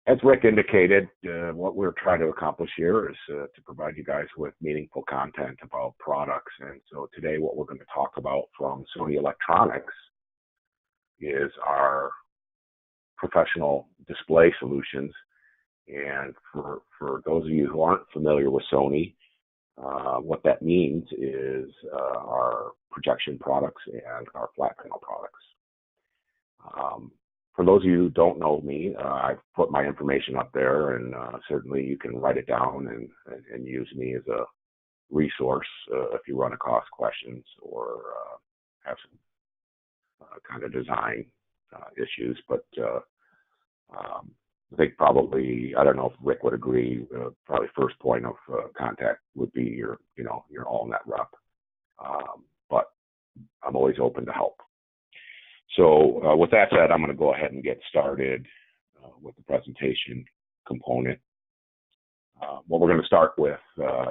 As Rick indicated, what we're trying to accomplish here is to provide you guys with meaningful content about products. And so today what we're going to talk about from Sony Electronics is our professional display solutions. And for those of you who aren't familiar with Sony, what that means is our projection products and our flat panel products. For those of you who don't know me, I've put my information up there, and certainly you can write it down and use me as a resource if you run across questions or have some kind of design issues. But I think probably, I don't know if Rick would agree, probably first point of contact would be your AllNet rep. But I'm always open to help. So with that said, I'm going to go ahead and get started with the presentation component. What we're going to start with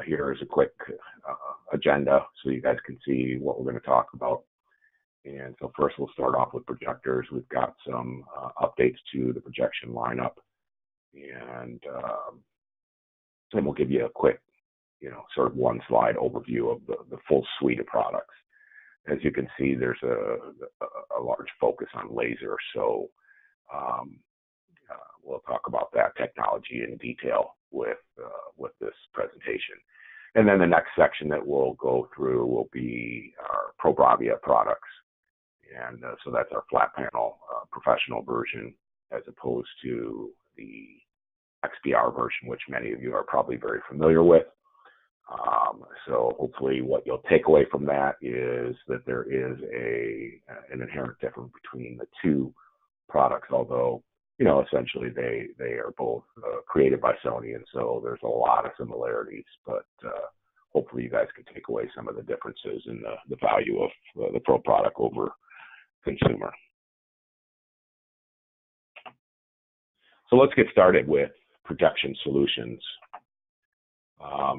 here is a quick agenda so you guys can see what we're going to talk about. And so first we'll start off with projectors. We've got some updates to the projection lineup. And then we'll give you a quick, sort of one slide overview of the full suite of products. As you can see, there's a large focus on laser, so we'll talk about that technology in detail with this presentation. And then the next section that we'll go through will be our Pro BRAVIA products, and so that's our flat panel professional version, as opposed to the XPR version, which many of you are probably very familiar with. So hopefully what you'll take away from that is that there is an inherent difference between the two products, although, essentially they are both created by Sony, and so there's a lot of similarities, but hopefully you guys can take away some of the differences in the value of the Pro product over consumer. So let's get started with projection solutions.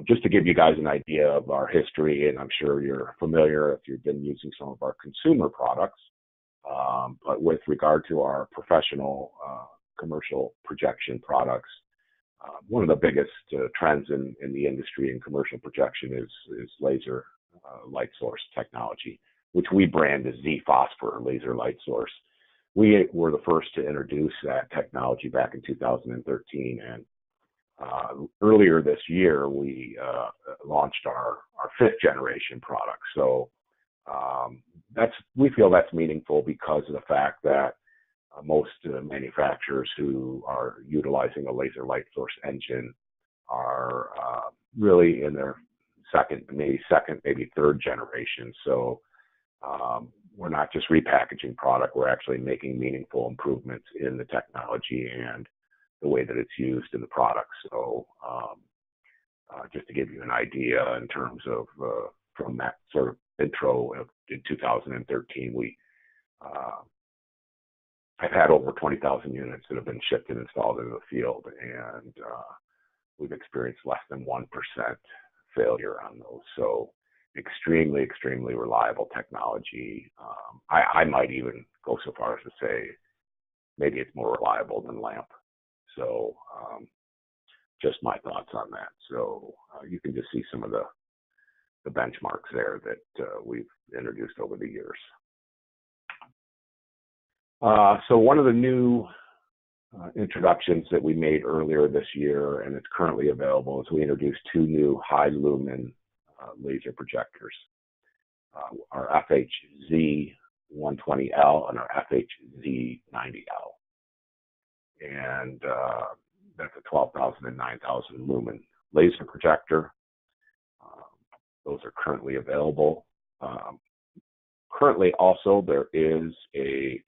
Just to give you guys an idea of our history, and I'm sure you're familiar if you've been using some of our consumer products, but with regard to our professional commercial projection products, one of the biggest trends in the industry in commercial projection is laser light source technology, which we brand as Z-Phosphor laser light source. We were the first to introduce that technology back in 2013, and earlier this year, we launched our fifth generation product. So we feel that's meaningful because of the fact that most manufacturers who are utilizing a laser light source engine are really in their second, maybe third generation. So we're not just repackaging product, we're actually making meaningful improvements in the technology and the way that it's used in the product. So just to give you an idea in terms of from that sort of intro in 2013, we have had over 20,000 units that have been shipped and installed in the field, and we've experienced less than 1% failure on those. So extremely, extremely reliable technology. I might even go so far as to say maybe it's more reliable than lamp. So just my thoughts on that. So you can just see some of the benchmarks there that we've introduced over the years. So one of the new introductions that we made earlier this year, and it's currently available, is we introduced two new high lumen laser projectors, our FHZ120L and our FHZ90L. And that's a 12,000 and 9,000 lumen laser projector. Those are currently available. Currently also there is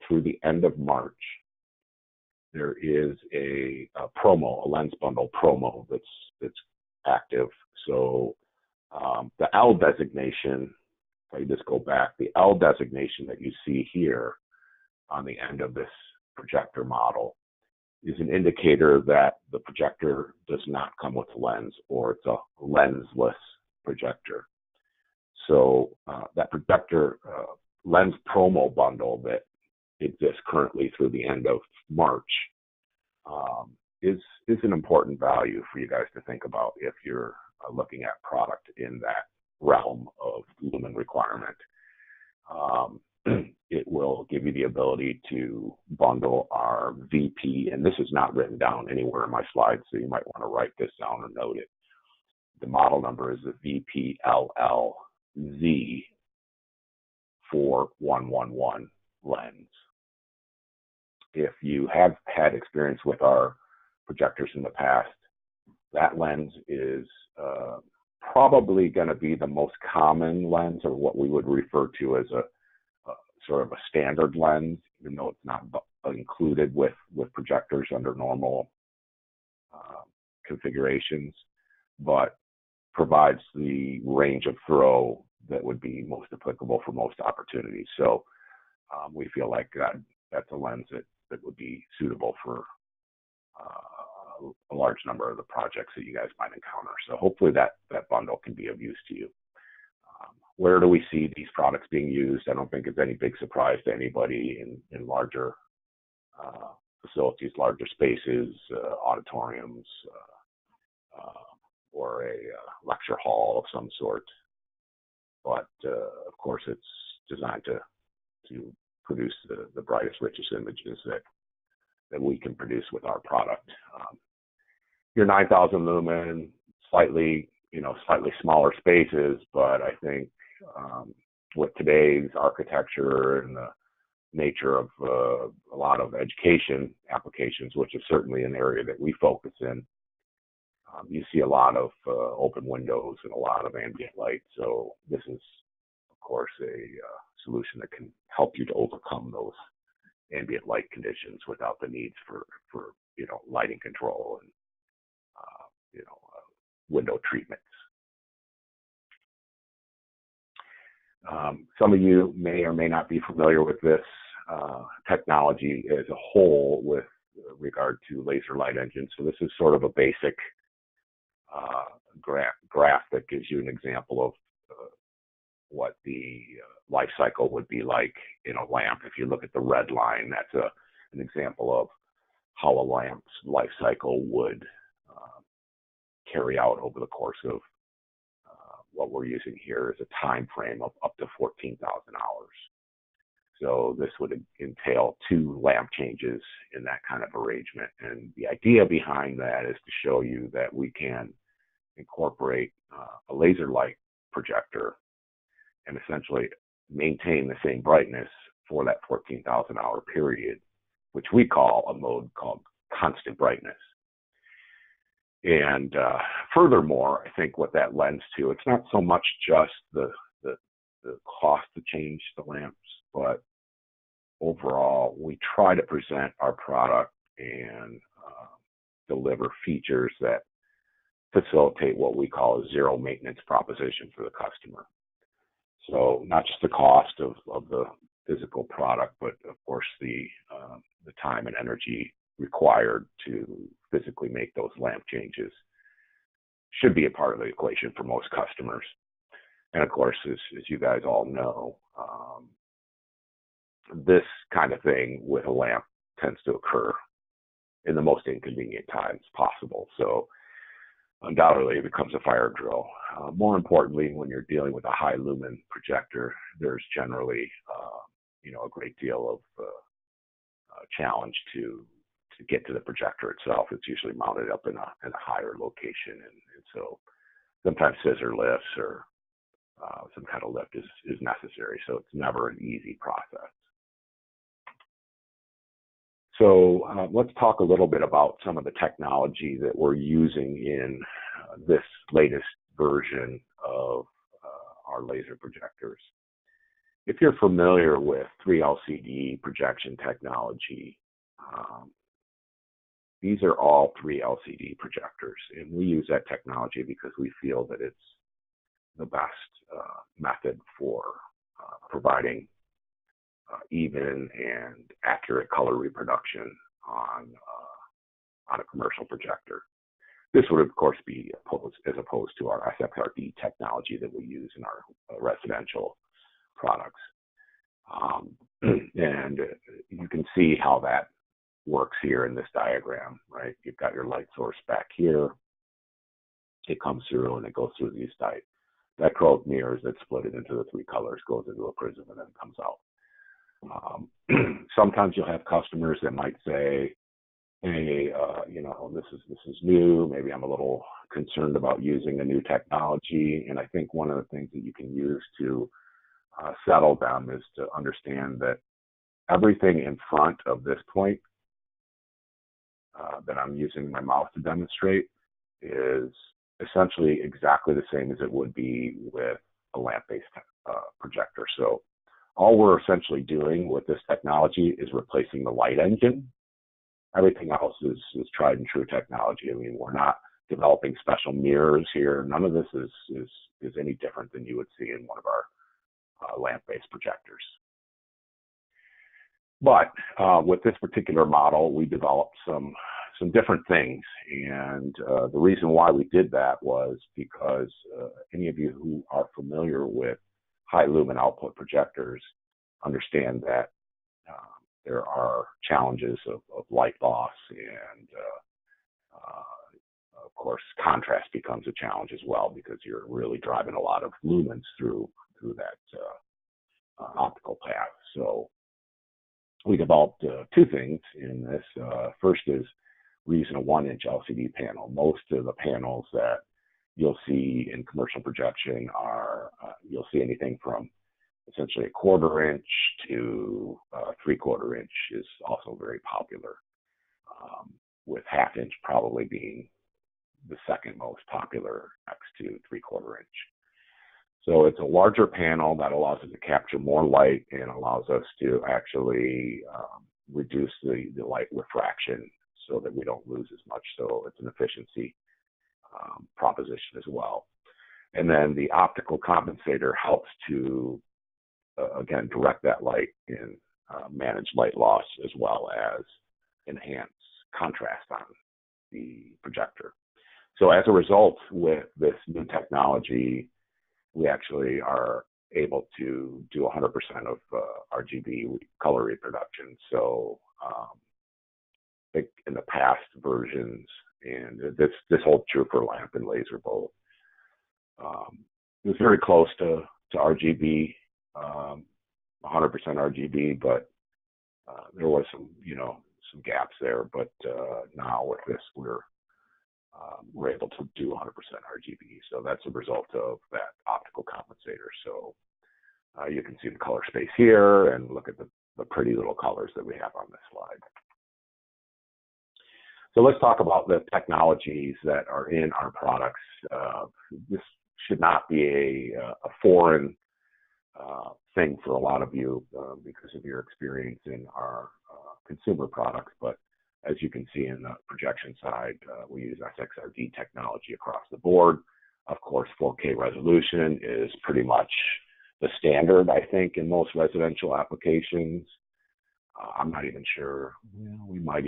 through the end of March, there is a promo, a lens bundle promo that's active. So the L designation, if I just go back, the L designation that you see here on the end of this projector model is an indicator that the projector does not come with a lens, or it's a lensless projector. So that projector lens promo bundle that exists currently through the end of March is an important value for you guys to think about if you're looking at product in that realm of lumen requirement. It will give you the ability to bundle our VP, and this is not written down anywhere in my slides, so you might want to write this down or note it. The model number is the VPLLZ4111 lens. If you have had experience with our projectors in the past, that lens is probably going to be the most common lens, or what we would refer to as a sort of a standard lens, even though it's not included with projectors under normal configurations, but provides the range of throw that would be most applicable for most opportunities. So we feel like that's a lens that would be suitable for a large number of the projects that you guys might encounter. So hopefully that bundle can be of use to you. Where do we see these products being used? I don't think it's any big surprise to anybody in larger facilities, larger spaces, auditoriums, or a lecture hall of some sort. But of course, it's designed to produce the brightest, richest images that we can produce with our product. Your 9,000 lumen, slightly smaller spaces, but I think with today's architecture and the nature of a lot of education applications, which is certainly an area that we focus in, you see a lot of open windows and a lot of ambient light. So this is, of course, a solution that can help you to overcome those ambient light conditions without the needs for lighting control and window treatments. Some of you may or may not be familiar with this technology as a whole with regard to laser light engines. So this is sort of a basic graph that gives you an example of what the life cycle would be like in a lamp. If you look at the red line, that's an example of how a lamp's life cycle would carry out over the course of what we're using here is a time frame of up to 14,000 hours. So this would entail 2 lamp changes in that kind of arrangement. And the idea behind that is to show you that we can incorporate a laser light projector and essentially maintain the same brightness for that 14,000 hour period, which we call a mode called constant brightness. And furthermore, I think what that lends to, it's not so much just the cost to change the lamps, but overall, we try to present our product and deliver features that facilitate what we call a zero maintenance proposition for the customer. So not just the cost of the physical product, but of course the time and energy required to physically make those lamp changes should be a part of the equation for most customers. And of course, as you guys all know, this kind of thing with a lamp tends to occur in the most inconvenient times possible. So undoubtedly it becomes a fire drill. More importantly, when you're dealing with a high lumen projector, there's generally a great deal of challenge to get to the projector itself. It's usually mounted up in a higher location, and so sometimes scissor lifts or some kind of lift is necessary. So it's never an easy process. So let's talk a little bit about some of the technology that we're using in this latest version of our laser projectors. If you're familiar with 3LCD projection technology, these are all 3LCD projectors, and we use that technology because we feel that it's the best method for providing even and accurate color reproduction on a commercial projector. This would, of course, be opposed to our SXRD technology that we use in our residential products. And you can see how that works here in this diagram, right? You've got your light source back here. It comes through and it goes through these dichroic mirrors that split it into the three colors, goes into a prism, and then comes out. Sometimes you'll have customers that might say, hey, you know, this is new. Maybe I'm a little concerned about using a new technology. And I think one of the things that you can use to settle them is to understand that everything in front of this point that I'm using my mouse to demonstrate is essentially exactly the same as it would be with a lamp-based projector. So all we're essentially doing with this technology is replacing the light engine. Everything else is tried and true technology. I mean, we're not developing special mirrors here. None of this is any different than you would see in one of our lamp-based projectors. But with this particular model, we developed some different things. And the reason why we did that was because any of you who are familiar with high lumen output projectors understand that there are challenges of light loss, and of course contrast becomes a challenge as well, because you're really driving a lot of lumens through that optical path. So we developed two things in this. First is we're using a 1-inch LCD panel. Most of the panels that you'll see in commercial projection are, you'll see anything from essentially a 1/4 inch to 3/4 inch is also very popular, with 1/2 inch probably being the second most popular next to 3/4 inch. So it's a larger panel that allows us to capture more light and allows us to actually reduce the light refraction so that we don't lose as much. So it's an efficiency proposition as well. And then the optical compensator helps to, again, direct that light and manage light loss, as well as enhance contrast on the projector. So as a result, with this new technology, we actually are able to do 100% of RGB color reproduction. So in the past versions, and this holds true for lamp and laser both, it was very close to RGB, 100% RGB, but there was some gaps there. But now with this, we're able to do 100% RGB. So that's a result of that optical compensator. So you can see the color space here, and look at the pretty little colors that we have on this slide. So let's talk about the technologies that are in our products. This should not be a foreign thing for a lot of you because of your experience in our consumer products. But as you can see in the projection side, we use SXRD technology across the board. Of course, 4K resolution is pretty much the standard, I think, in most residential applications. I'm not even sure. We might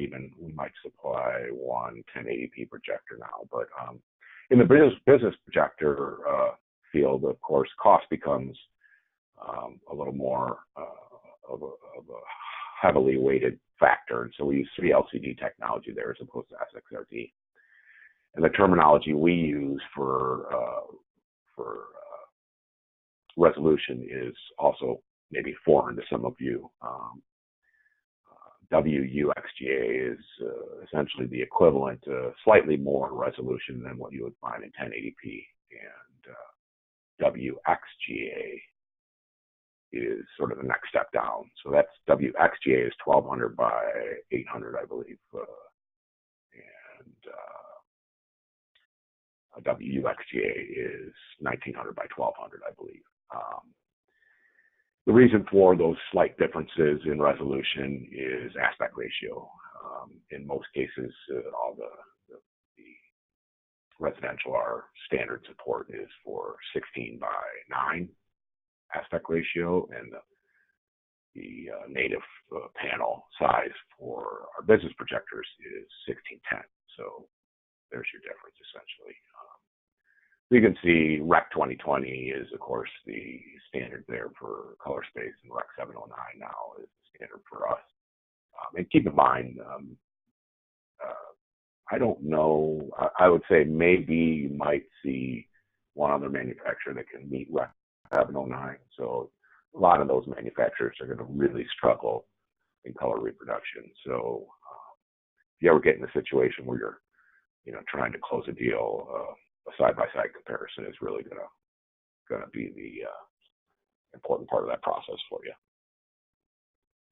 supply one 1080p projector now, but in the business projector field, of course, cost becomes a little more of a heavily weighted factor, and so we use 3 LCD technology there as opposed to SXRD. And the terminology we use for resolution is also maybe foreign to some of you. WUXGA is essentially the equivalent to slightly more resolution than what you would find in 1080p, and WXGA is sort of the next step down. So that's WXGA is 1200 by 800, I believe, and WUXGA is 1900 by 1200, I believe. The reason for those slight differences in resolution is aspect ratio. In most cases, all the residential, our standard support is for 16 by 9 aspect ratio, and the native panel size for our business projectors is 1610. So there's your difference, essentially. You can see Rec 2020 is, of course, the standard there for color space, and Rec 709 now is the standard for us. And keep in mind, I don't know, I would say maybe you might see one other manufacturer that can meet Rec 709. So a lot of those manufacturers are going to really struggle in color reproduction. So if you ever get in a situation where you're, trying to close a deal, a side-by-side comparison is really going to be the important part of that process for you.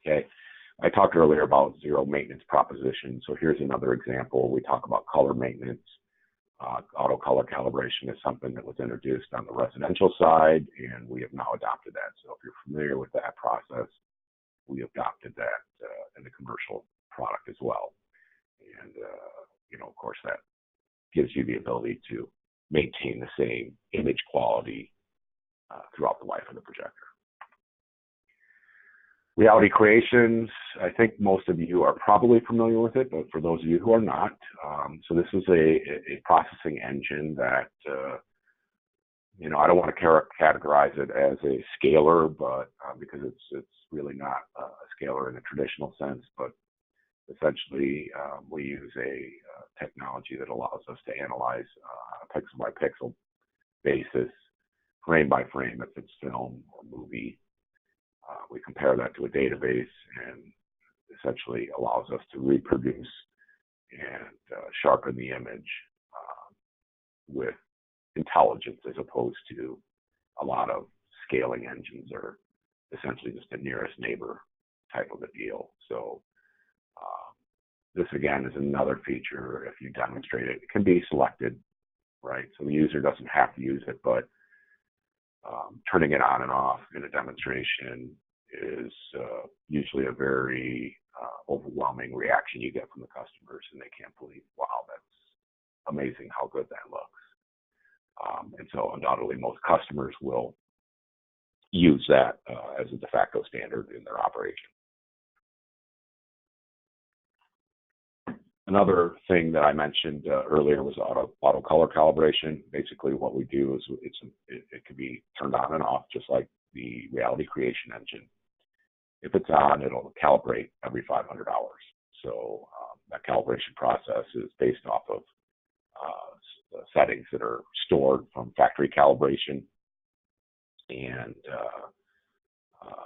Okay, I talked earlier about zero maintenance proposition. So here's another example. We talk about color maintenance. Auto color calibration is something that was introduced on the residential side, and we have now adopted that. So if you're familiar with that process, we adopted that in the commercial product as well. And, of course, that gives you the ability to maintain the same image quality throughout the life of the projector. Reality creations, I think most of you are probably familiar with it, but for those of you who are not, so this is a processing engine that, I don't want to categorize it as a scaler, but because it's really not a scaler in a traditional sense, but essentially we use a technology that allows us to analyze on a pixel by pixel basis, frame by frame, if it's film or movie. We compare that to a database, and essentially allows us to reproduce and sharpen the image with intelligence, as opposed to a lot of scaling engines are essentially just the nearest neighbor type of a deal. So this again is another feature. If you demonstrate it, it can be selected, right? So the user doesn't have to use it, but turning it on and off in a demonstration is usually a very overwhelming reaction you get from the customers, and they can't believe, wow, that's amazing how good that looks. And so undoubtedly most customers will use that as a de facto standard in their operation. Another thing that I mentioned earlier was auto color calibration. Basically what we do is it can be turned on and off, just like the reality creation engine. If it's on, it'll calibrate every 500 hours. So that calibration process is based off of settings that are stored from factory calibration, and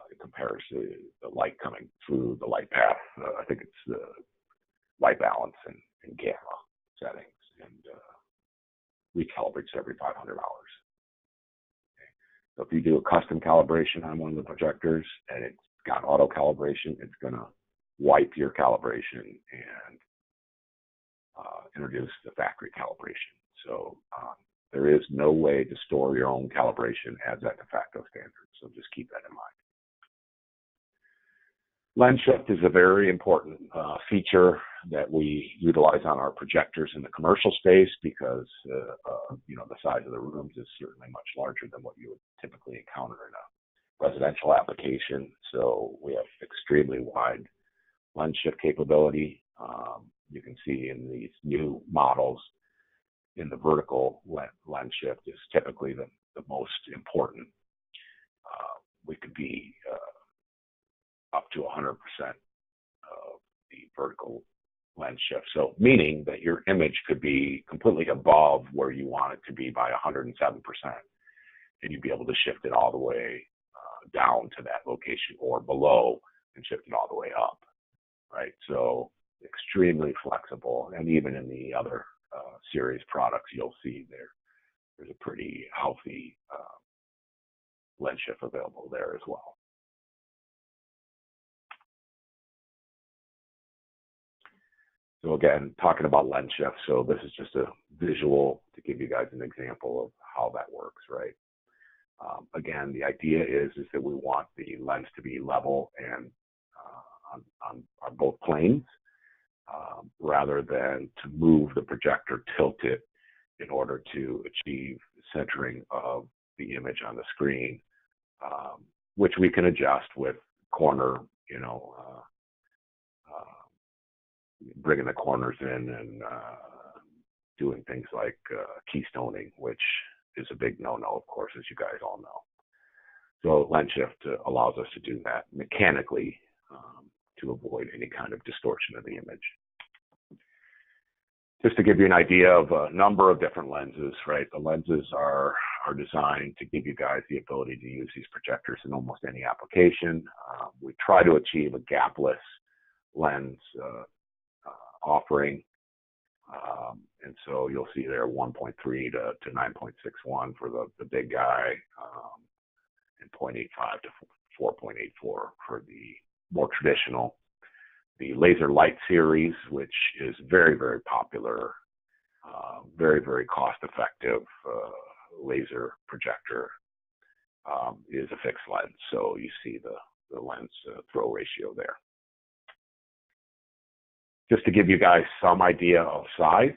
it compares the light coming through the light path. I think it's the light balance and gamma settings, and recalibrates every 500 hours. Okay. So if you do a custom calibration on one of the projectors and it's got auto calibration, it's going to wipe your calibration and introduce the factory calibration. So there is no way to store your own calibration as that de facto standard. So just keep that in mind. Lens shift is a very important feature that we utilize on our projectors in the commercial space, because the size of the rooms is certainly much larger than what you would typically encounter in a residential application. So we have extremely wide lens shift capability. You can see in these new models, in the vertical lens shift is typically the most important. We could be up to 100% of the vertical lens shift. So meaning that your image could be completely above where you want it to be by 107%, and you'd be able to shift it all the way down to that location, or below and shift it all the way up, right? So extremely flexible, and even in the other series products, you'll see there's a pretty healthy lens shift available there as well. So again, talking about lens shift, so this is just a visual to give you guys an example of how that works, right? Again, the idea is that we want the lens to be level and on both planes, rather than to move the projector, tilt it in order to achieve centering of the image on the screen, which we can adjust with corner, bringing the corners in and doing things like keystoning, which is a big no-no, of course, as you guys all know. So lens shift allows us to do that mechanically to avoid any kind of distortion of the image. Just to give you an idea of a number of different lenses, right? The lenses are designed to give you guys the ability to use these projectors in almost any application. We try to achieve a gapless lens offering. And so you'll see there 1.3 to 9.61 for the big guy, and 0.85 to 4.84 for the more traditional. The Laser Light series, which is very, very popular, very, very cost-effective laser projector, is a fixed lens. So you see the lens throw ratio there. Just to give you guys some idea of size,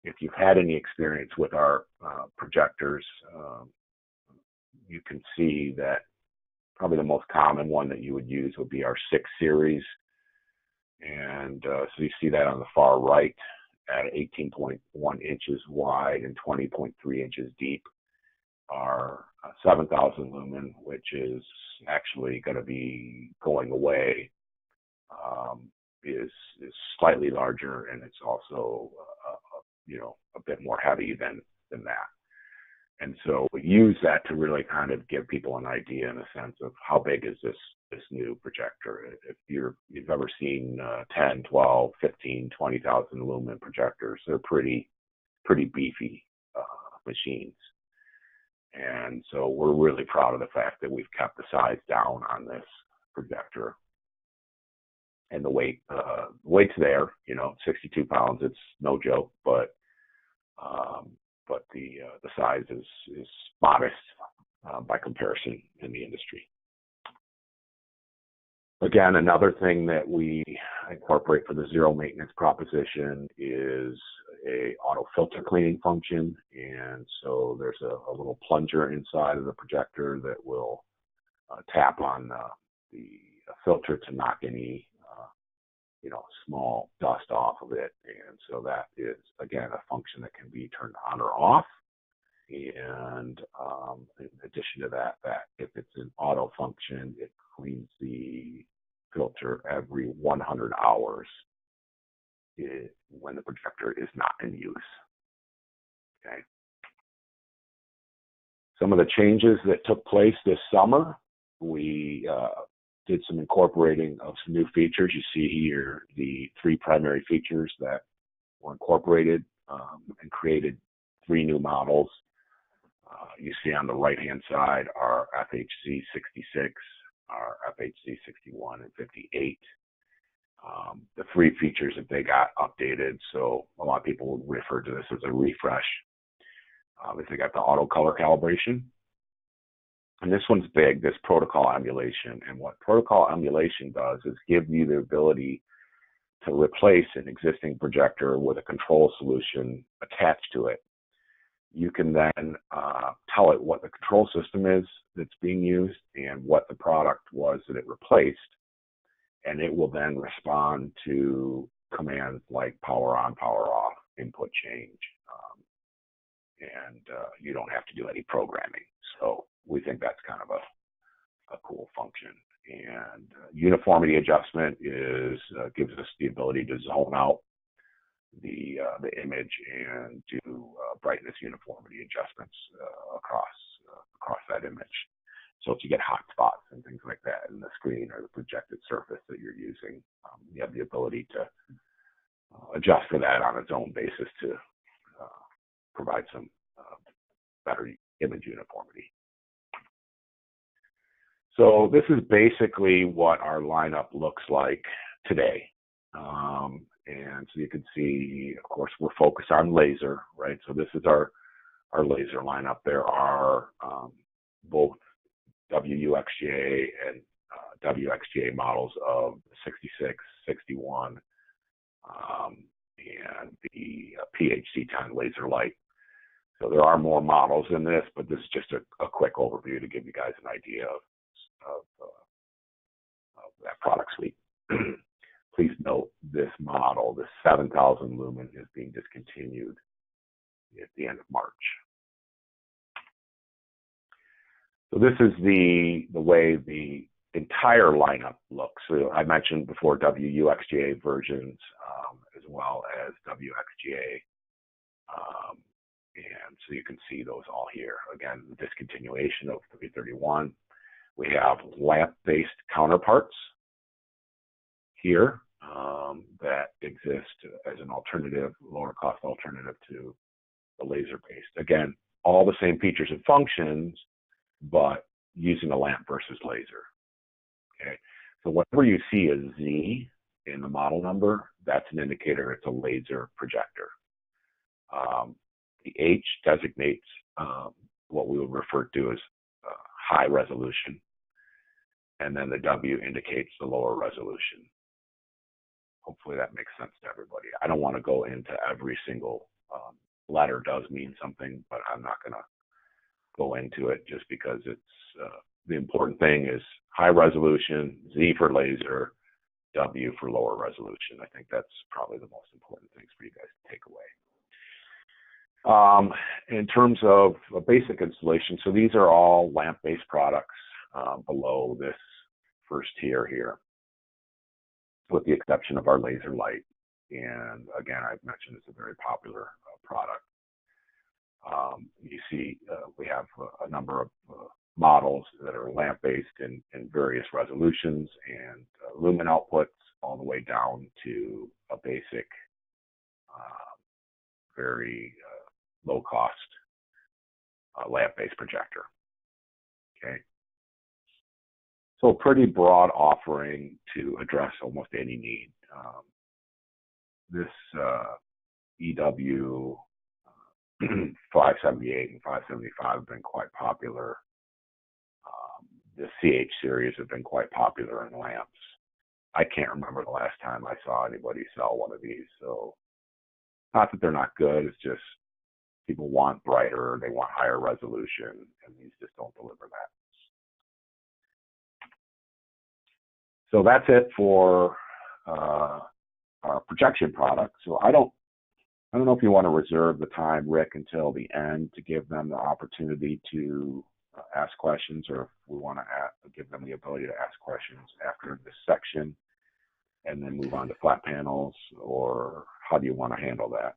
if you've had any experience with our projectors, you can see that probably the most common one that you would use would be our 6 series. And so you see that on the far right at 18.1 inches wide and 20.3 inches deep. Our 7,000 lumen, which is actually going to be going away, is slightly larger, and it's also a bit more heavy than that. And so we use that to really kind of give people an idea in a sense of how big is this new projector. If you've ever seen 10, 12, 15, 20,000 lumen projectors, they're pretty beefy machines. And so we're really proud of the fact that we've kept the size down on this projector. And the weight's there, 62 pounds. It's no joke, but the size is modest by comparison in the industry. Again, another thing that we incorporate for the zero maintenance proposition is a auto filter cleaning function. And so there's a little plunger inside of the projector that will tap on the filter to knock any small dust off of it. And so that is, again, a function that can be turned on or off. And in addition to that, if it's an auto function, it cleans the filter every 100 hours when the projector is not in use. Okay. Some of the changes that took place this summer, we did some incorporating of some new features. You see here the 3 primary features that were incorporated and created 3 new models. You see on the right-hand side our FHC 66, our FHC 61 and 58. The 3 features that they got updated, so a lot of people would refer to this as a refresh. They got the auto color calibration. And this one's big, this protocol emulation. And what protocol emulation does is give you the ability to replace an existing projector with a control solution attached to it. You can then tell it what the control system is that's being used and what the product was that it replaced. And it will then respond to commands like power on, power off, input change. And you don't have to do any programming. So we think that's kind of a cool function. And uniformity adjustment gives us the ability to zone out the image and do brightness uniformity adjustments across that image. So if you get hot spots and things like that in the screen or the projected surface that you're using, you have the ability to adjust for that on its own basis to provide some better image uniformity. So this is basically what our lineup looks like today. And so you can see, of course, we're focused on laser, right? So this is our laser lineup. There are both WUXGA and WXGA models of 66, 61, and the PHC-10 laser light. So there are more models in this, but this is just a quick overview to give you guys an idea of that product suite. Please note this model, the 7,000 lumen, is being discontinued at the end of March. So this is the way the entire lineup looks. So I mentioned before WUXGA versions, as well as WXGA. And so you can see those all here. Again, the discontinuation of 331. We have lamp-based counterparts here that exist as an alternative, lower cost alternative to the laser-based. Again, all the same features and functions, but using a lamp versus laser. Okay, so whenever you see a Z in the model number, that's an indicator it's a laser projector. The H designates what we would refer to as high resolution, and then the W indicates the lower resolution. Hopefully that makes sense to everybody. I don't want to go into every single letter does mean something, but I'm not going to go into it just because it's the important thing is high resolution, Z for laser, W for lower resolution. I think that's probably the most important things for you guys to take away. In terms of a basic installation, so these are all lamp-based products below this first tier here, with the exception of our laser light. And again, I've mentioned it's a very popular product. You see we have a number of models that are lamp-based in various resolutions and lumen outputs, all the way down to a basic, very low-cost lamp-based projector. Okay, so a pretty broad offering to address almost any need. This EW 578 and 575 have been quite popular. The CH series have been quite popular in lamps. I can't remember the last time I saw anybody sell one of these. So not that they're not good, it's just people want brighter, they want higher resolution, and these just don't deliver that. So that's it for our projection product. So I don't know if you want to reserve the time, Rick, until the end to give them the opportunity to ask questions, or if we want to give them the ability to ask questions after this section and then move on to flat panels, or how do you want to handle that?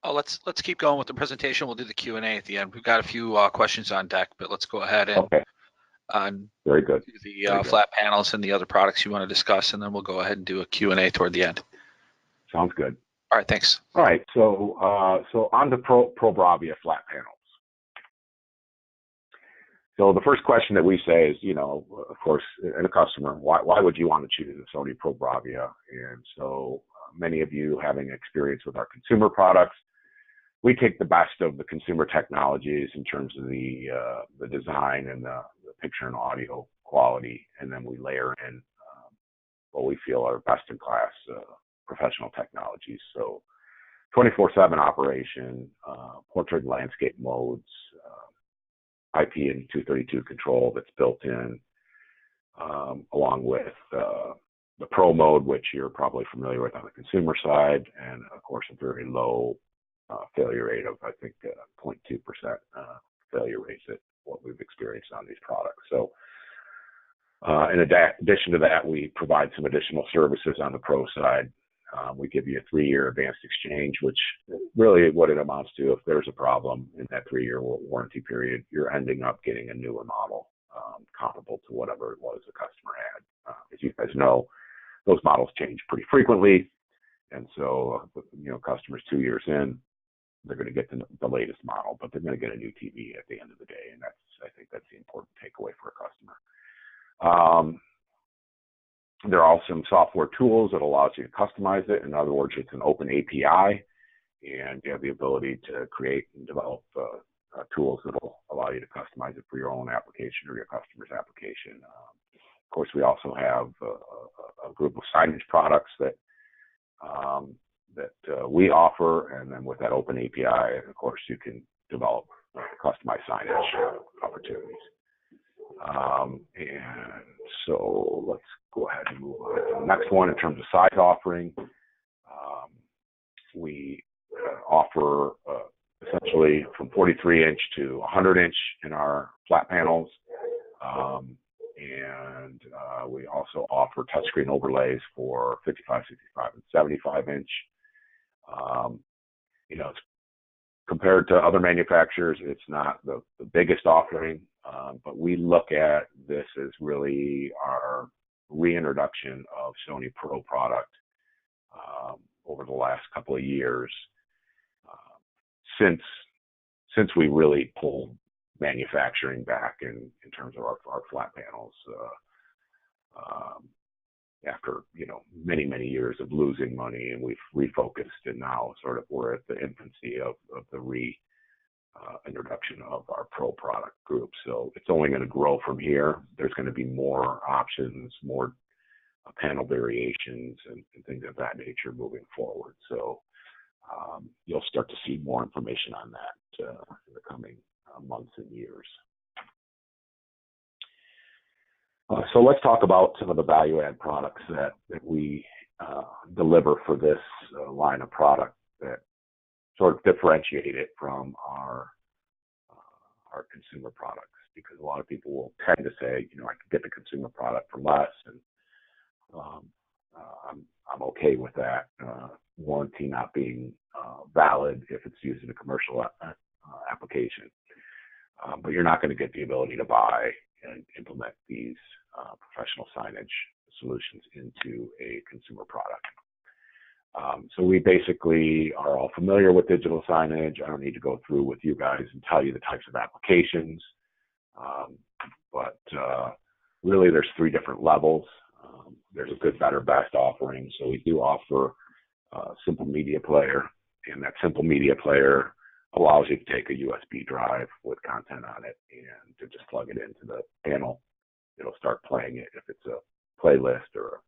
Oh, let's keep going with the presentation. We'll do the Q&A at the end. We've got a few questions on deck, but let's go ahead and very good. Do the flat panels and the other products you want to discuss, and then we'll go ahead and do a Q&A toward the end. Sounds good. All right, thanks. All right, so on to Pro BRAVIA flat panels. So the first question that we say is, of course, and a customer, why would you want to choose a Sony Pro BRAVIA? And so many of you having experience with our consumer products, we take the best of the consumer technologies in terms of the design and the picture and audio quality, and then we layer in what we feel are best-in-class professional technologies. So 24/7 operation, portrait and landscape modes, IP and 232 control that's built in, along with the Pro mode, which you're probably familiar with on the consumer side, and of course a very low failure rate of, I think, 0.2% failure rates at what we've experienced on these products. So in addition to that, we provide some additional services on the Pro side. We give you a 3-year advanced exchange, which really what it amounts to, if there's a problem in that 3-year warranty period, you're ending up getting a newer model comparable to whatever it was the customer had. As you guys know, those models change pretty frequently, and so customers 2 years in, they're going to get the latest model, but they're going to get a new TV at the end of the day, and I think that's the important takeaway for a customer. There are also some software tools that allows you to customize it. In other words, it's an open API, and you have the ability to create and develop tools that will allow you to customize it for your own application or your customer's application. Of course, we also have a group of signage products that we offer, and then with that open API, of course, you can develop customized signage opportunities. And so let's go ahead and move on to the next one. In terms of size offering, we offer essentially from 43-inch to 100-inch in our flat panels. and we also offer touchscreen overlays for 55, 65, and 75 inch. You know, it's, compared to other manufacturers, it's not the biggest offering, but we look at this as really our reintroduction of Sony Pro product over the last couple of years, since we really pulled manufacturing back in terms of our flat panels, after, you know, many years of losing money, and we've refocused, and now sort of we're at the infancy of the introduction of our Pro product group. So it's only going to grow from here. There's going to be more options, more panel variations, and things of that nature moving forward. So you'll start to see more information on that in the coming months and years. So let's talk about some of the value-add products that we deliver for this line of product that sort of differentiate it from our consumer products, because a lot of people will tend to say, you know, I can get the consumer product for less, and I'm okay with that. Warranty not being valid if it's used in a commercial application, but you're not going to get the ability to buy and implement these professional signage solutions into a consumer product. So we basically are all familiar with digital signage. I don't need to go through with you guys and tell you the types of applications, but really there's 3 different levels. There's a good, better, best offering. So we do offer a simple media player, and that simple media player allows you to take a USB drive with content on it and to just plug it into the panel. It'll start playing it. If it's a playlist or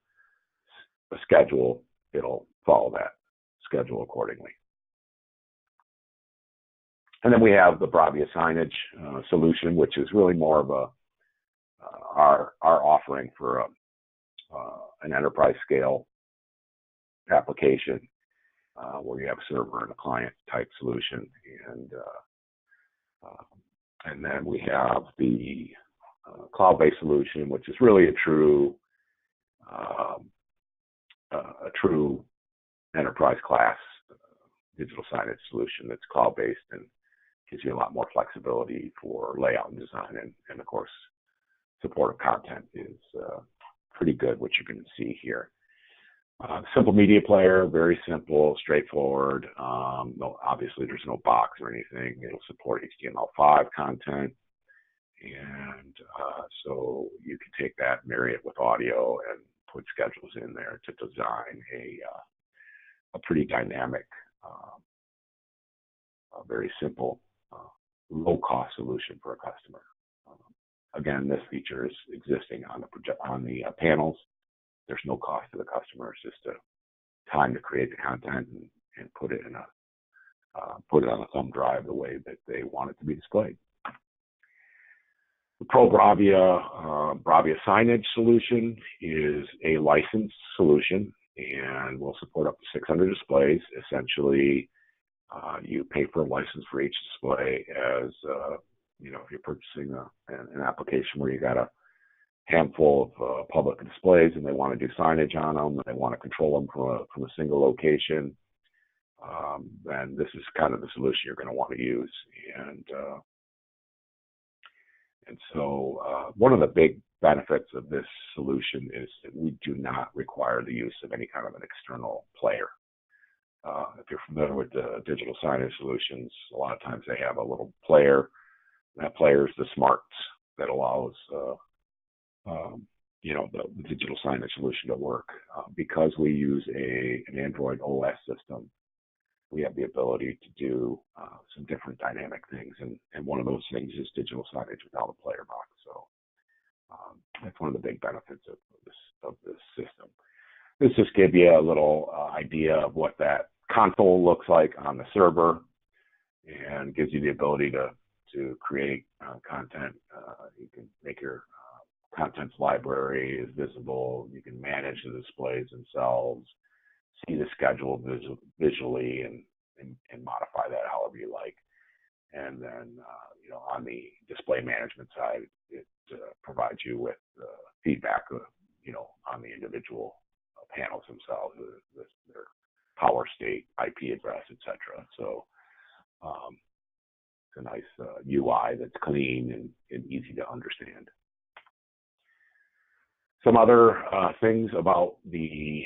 a schedule, it'll follow that schedule accordingly. And then we have the BRAVIA signage solution, which is really more of our offering for an enterprise scale application, where you have a server and a client type solution, and then we have the cloud-based solution, which is really a true enterprise class digital signage solution that's cloud-based and gives you a lot more flexibility for layout and design, and of course supportive content is pretty good, which you can see here. Simple media player, very simple, straightforward. Obviously there's no box or anything. It'll support HTML5 content, and so you can take that, marry it with audio, and put schedules in there to design a pretty dynamic, very simple, low-cost solution for a customer. Again, this feature is existing on the panels. There's no cost to the customer. It's just a time to create the content and put it in put it on a thumb drive the way that they want it to be displayed. The Pro BRAVIA signage solution is a licensed solution and will support up to 600 displays. Essentially, you pay for a license for each display, as you know, if you're purchasing an application where you got a handful of public displays and they want to do signage on them, and they want to control them from a single location, then this is kind of the solution you're going to want to use. And so one of the big benefits of this solution is that we do not require the use of any kind of an external player. If you're familiar with the digital signage solutions, a lot of times they have a little player. That player is the smarts that allows you know, the digital signage solution to work. Because we use an Android OS system, we have the ability to do some different dynamic things, and one of those things is digital signage without a player box. So that's one of the big benefits of this system. This just gives you a little idea of what that console looks like on the server, and gives you the ability to create content. You can make your contents library is visible. You can manage the displays themselves, see the schedule visually, and modify that however you like. And then, on the display management side, it provides you with feedback, on the individual panels themselves, their power state, IP address, etc. So it's a nice UI that's clean and easy to understand. Some other things about the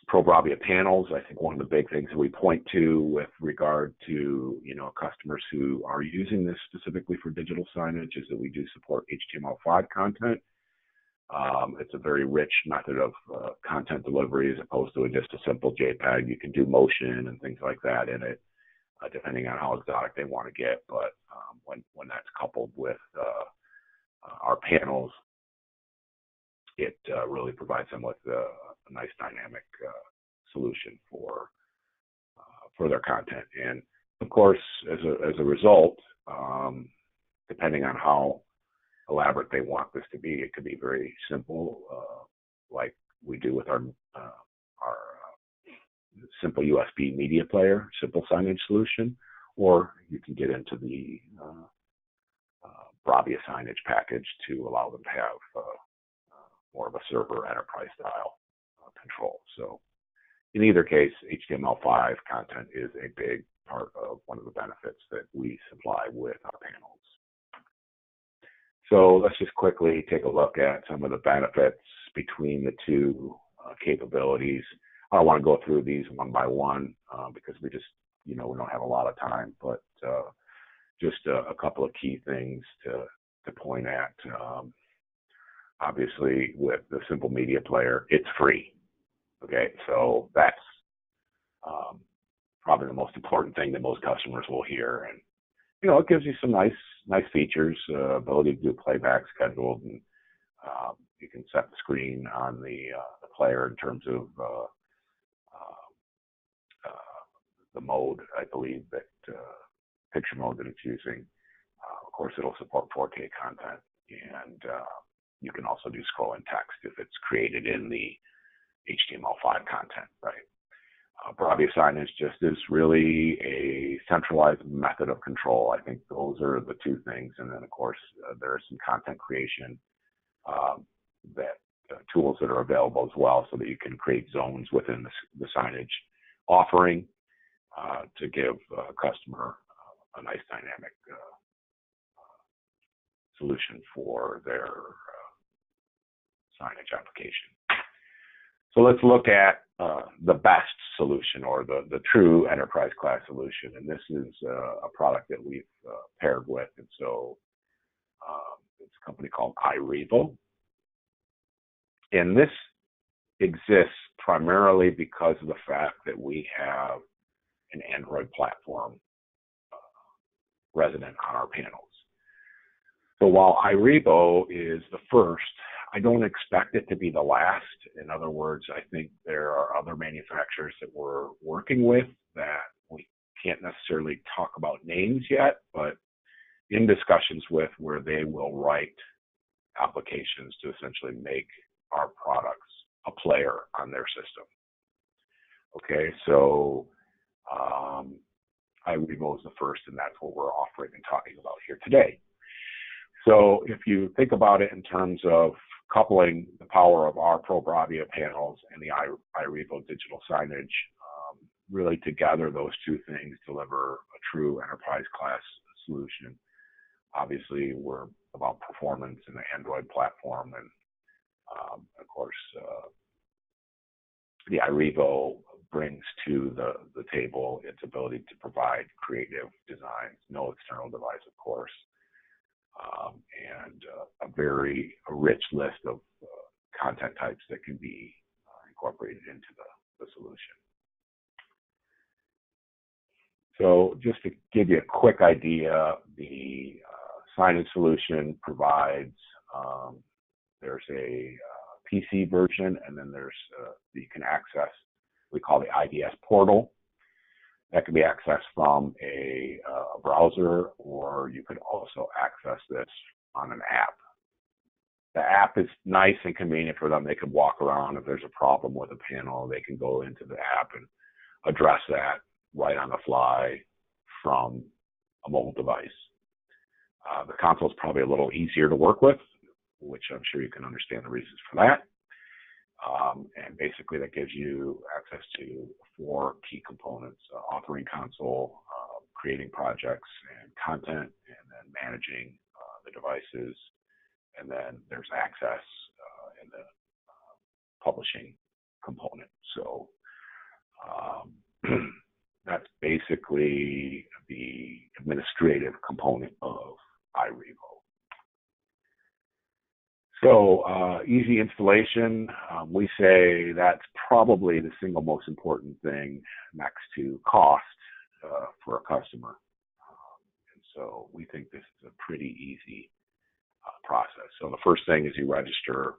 Pro BRAVIA panels. I think one of the big things that we point to with regard to customers who are using this specifically for digital signage is that we do support HTML5 content. It's a very rich method of content delivery as opposed to just a simple JPEG. You can do motion and things like that in it, depending on how exotic they want to get. But when that's coupled with our panels, it really provides them with a nice dynamic solution for their content. And of course, as a result, depending on how elaborate they want this to be, it could be very simple, like we do with our simple USB media player, simple signage solution, or you can get into the BRAVIA signage package to allow them to have more of a server enterprise style control. So in either case, HTML5 content is a big part of one of the benefits that we supply with our panels. So let's just quickly take a look at some of the benefits between the two capabilities. I don't want to go through these one by one because we just, we don't have a lot of time, but just a couple of key things to point at. Obviously, with the simple media player, it's free. Okay, so that's probably the most important thing that most customers will hear, and it gives you some nice features, ability to do playback scheduled, and you can set the screen on the player in terms of the mode, I believe, that picture mode that it's using. Of course, it'll support 4K content, and you can also do scrolling text if it's created in the HTML5 content, right? BRAVIA signage just is really a centralized method of control. I think those are the two things. And then, of course, there is some content creation tools that are available as well, so that you can create zones within the signage offering to give a customer a nice dynamic solution for their signage application. So let's look at the best solution, or the true enterprise class solution. And this is a product that we've paired with. And so it's a company called iRevo. And this exists primarily because of the fact that we have an Android platform resident on our panels. So while iRevo is the first, I don't expect it to be the last. In other words, I think there are other manufacturers that we're working with that we can't necessarily talk about names yet, but in discussions with, where they will write applications to essentially make our products a player on their system. Okay, so iRevo is the first, and that's what we're offering and talking about here today. So if you think about it in terms of coupling the power of our Pro BRAVIA panels and the iRevo digital signage, really together, those two things deliver a true enterprise class solution. Obviously, we're about performance in the Android platform, and of course, the iRevo brings to the table its ability to provide creative designs, no external device, of course, and a very rich list of content types that can be incorporated into the solution. So just to give you a quick idea, the signage solution provides, there's a PC version, and then there's you can access, we call the IDS portal. That can be accessed from a browser, or you could also access this on an app. The app is nice and convenient for them. They can walk around. If there's a problem with a panel, they can go into the app and address that right on the fly from a mobile device. The console is probably a little easier to work with, which I'm sure you can understand the reasons for that. And basically that gives you access to 4 key components: authoring console, creating projects and content, and then managing the devices. And then there's access in the publishing component. So that's basically the administrative component of iRevo. So easy installation, we say that's probably the single most important thing next to cost for a customer. And so we think this is a pretty easy process. So the first thing is you register,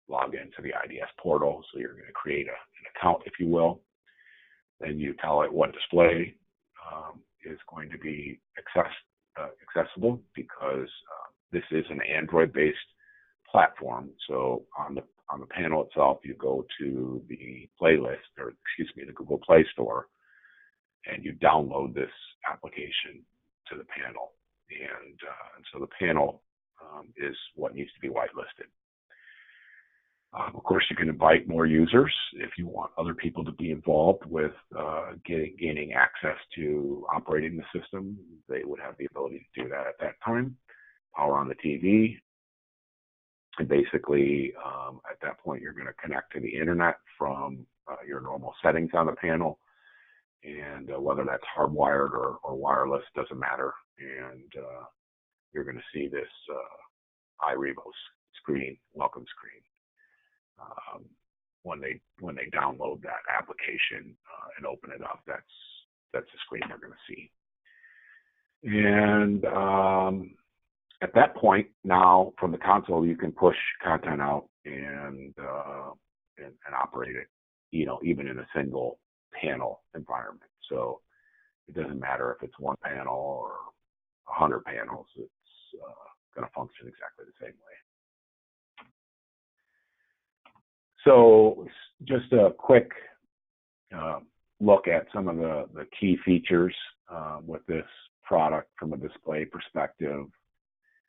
log into the IDS portal. So you're going to create an account, if you will. Then you tell it what display is going to be accessible, because this is an Android-based platform. So on the panel itself, you go to the playlist, or excuse me, the Google Play Store, and you download this application to the panel. And so the panel is what needs to be whitelisted. Of course, you can invite more users if you want other people to be involved with gaining access to operating the system. They would have the ability to do that at that time. Power on the TV. And basically, at that point, you're going to connect to the internet from your normal settings on the panel. And whether that's hardwired or wireless, doesn't matter. And you're going to see this iRevo screen, welcome screen. When they download that application and open it up, that's the screen they're going to see. And at that point, now from the console, you can push content out and operate it, even in a single panel environment. So it doesn't matter if it's one panel or 100 panels; it's going to function exactly the same way. So just a quick look at some of the key features with this product from a display perspective.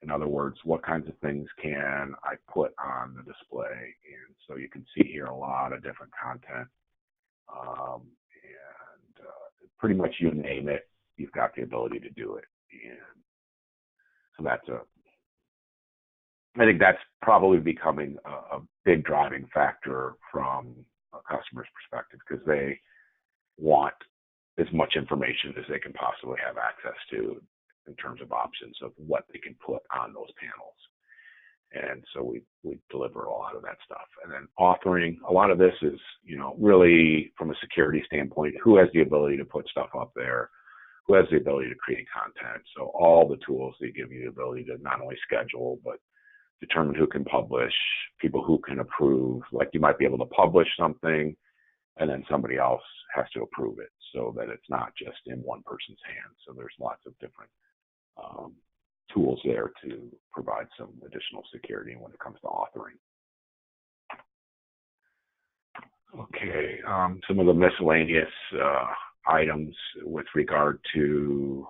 In other words, what kinds of things can I put on the display? And so you can see here a lot of different content. And pretty much you name it, you've got the ability to do it. And so I think that's probably becoming a big driving factor from a customer's perspective, because they want as much information as they can possibly have access to in terms of options of what they can put on those panels. And so we deliver a lot of that stuff. And then authoring, a lot of this is, really from a security standpoint, who has the ability to put stuff up there, who has the ability to create content. So all the tools, they give you the ability to not only schedule, but determine who can publish, people who can approve. Like you might be able to publish something and then somebody else has to approve it, so that it's not just in one person's hands. So there's lots of different tools there to provide some additional security when it comes to authoring. Okay, some of the miscellaneous items with regard to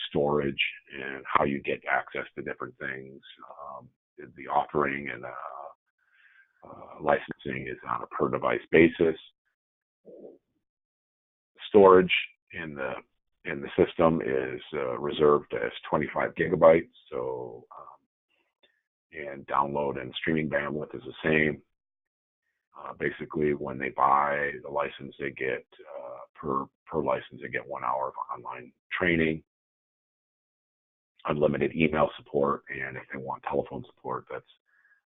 storage and how you get access to different things. The authoring and licensing is on a per device basis. Storage in the system is reserved as 25 gigabytes. So and download and streaming bandwidth is the same. Basically, when they buy the license, they get per license they get 1 hour of online training, unlimited email support, and if they want telephone support, that's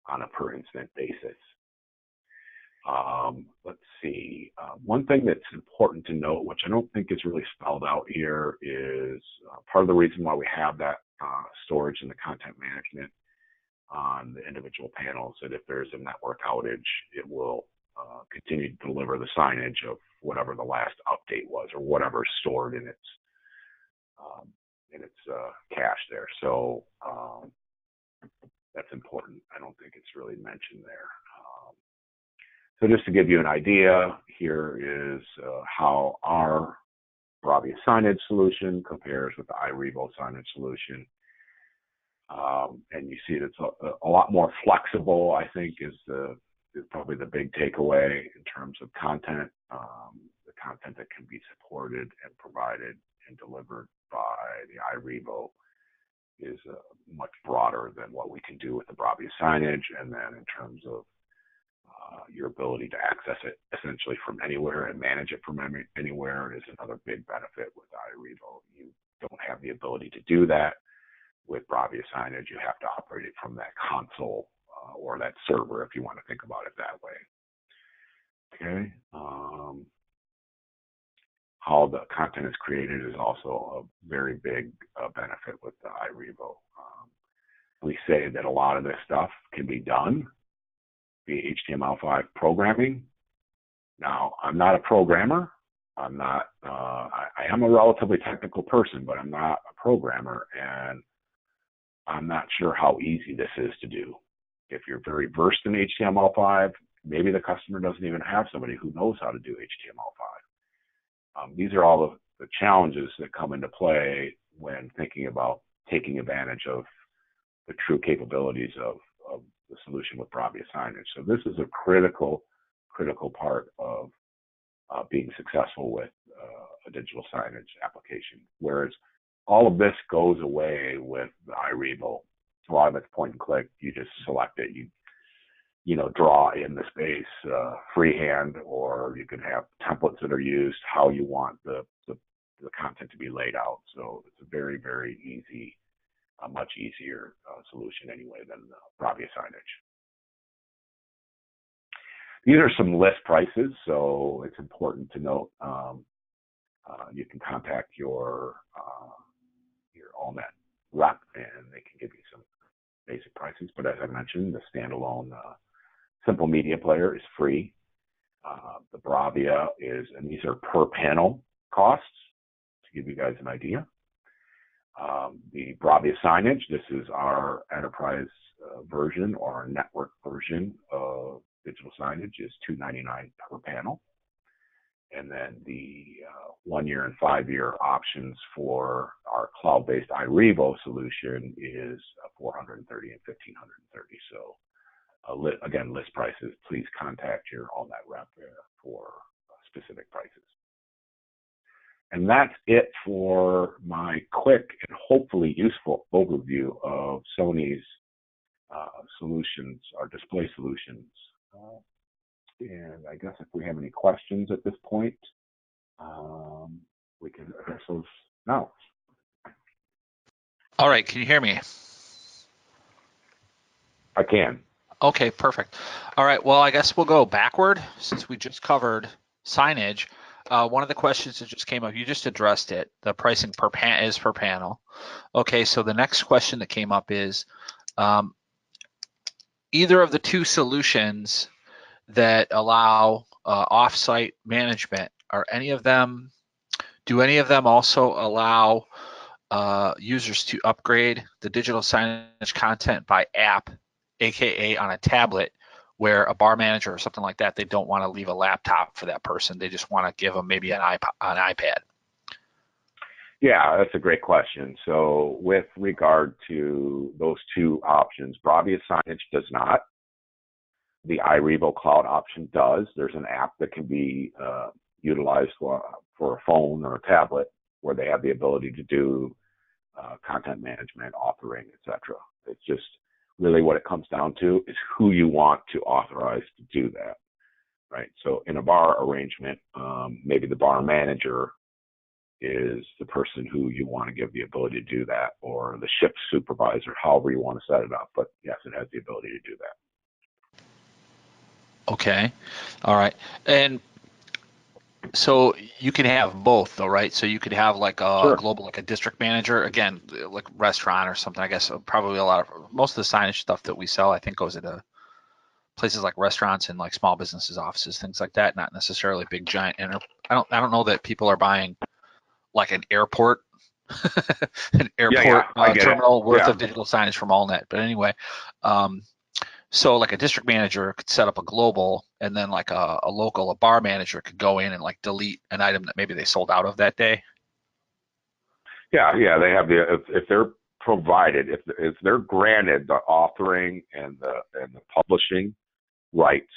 on a per incident basis. Let's see. One thing that's important to note, which I don't think is really spelled out here, is part of the reason why we have that storage and the content management on the individual panels, that if there's a network outage, it will continue to deliver the signage of whatever the last update was or whatever's stored in its cache there. So that's important. I don't think it's really mentioned there. So just to give you an idea, here is how our BRAVIA signage solution compares with the iRevo signage solution. And you see it's a lot more flexible, I think, is probably the big takeaway in terms of content. The content that can be supported and provided and delivered by the iRevo is much broader than what we can do with the BRAVIA signage. And then in terms of your ability to access it essentially from anywhere and manage it from anywhere is another big benefit with iRevo. You don't have the ability to do that with BRAVIA signage. You have to operate it from that console or that server, if you want to think about it that way. Okay. How the content is created is also a very big benefit with the iRevo. We say that a lot of this stuff can be done via HTML5 programming. Now, I'm not a programmer. I'm not. I am a relatively technical person, but I'm not a programmer, and I'm not sure how easy this is to do. If you're very versed in HTML5, maybe the customer doesn't even have somebody who knows how to do HTML5. These are all the challenges that come into play when thinking about taking advantage of the true capabilities of the solution with BRAVIA signage. So this is a critical part of being successful with a digital signage application. Whereas all of this goes away with the iRevo. A lot of it's point and click. You just select it. You know, draw in the space freehand, or you can have templates that are used how you want the content to be laid out. So it's a very, very easy, a much easier solution anyway than the BRAVIA signage. These are some list prices, so it's important to note. You can contact your AllNet rep, and they can give you some basic prices. But as I mentioned, the standalone simple media player is free. The BRAVIA is, and these are per panel costs to give you guys an idea. The BRAVIA signage, this is our enterprise version or our network version of digital signage, is $299 per panel. And then the 1 year and 5 year options for our cloud-based iRevo solution is $430 and $1,530. So again, list prices, please contact your AllNet rep for specific prices. And that's it for my quick and hopefully useful overview of Sony's solutions, our display solutions. And I guess if we have any questions at this point, we can address those now. All right, can you hear me? I can. Okay, perfect. All right, well, I guess we'll go backward since we just covered signage. One of the questions that just came up, you just addressed it. The pricing per panel. Okay, so the next question that came up is either of the two solutions that allow off-site management, do any of them also allow users to upgrade the digital signage content by app, aka on a tablet, where a bar manager or something like that, they don't want to leave a laptop for that person. They just want to give them maybe an iPad. Yeah, that's a great question. So with regard to those two options, BRAVIA signage does not. The iRevo cloud option does. There's an app that can be utilized for a phone or a tablet where they have the ability to do content management, authoring, etc. It's just really what it comes down to is who you want to authorize to do that, right? So in a bar arrangement, maybe the bar manager is the person who you want to give the ability to do that, or the shift supervisor, however you want to set it up. But yes, it has the ability to do that. Okay, all right. And so you can have both though, right? So you could have like a global, like a district manager, again, like restaurant or something. I guess probably most of the signage stuff that we sell, I think, goes into places like restaurants and like small businesses, offices, things like that. Not necessarily big giant. I don't know that people are buying like an airport, terminal worth of digital signage from AllNet. But anyway, so like a district manager could set up a global, and then like a local, a bar manager could go in and like delete an item that maybe they sold out of that day. Yeah. They have if they're provided, if they're granted the authoring and the publishing rights,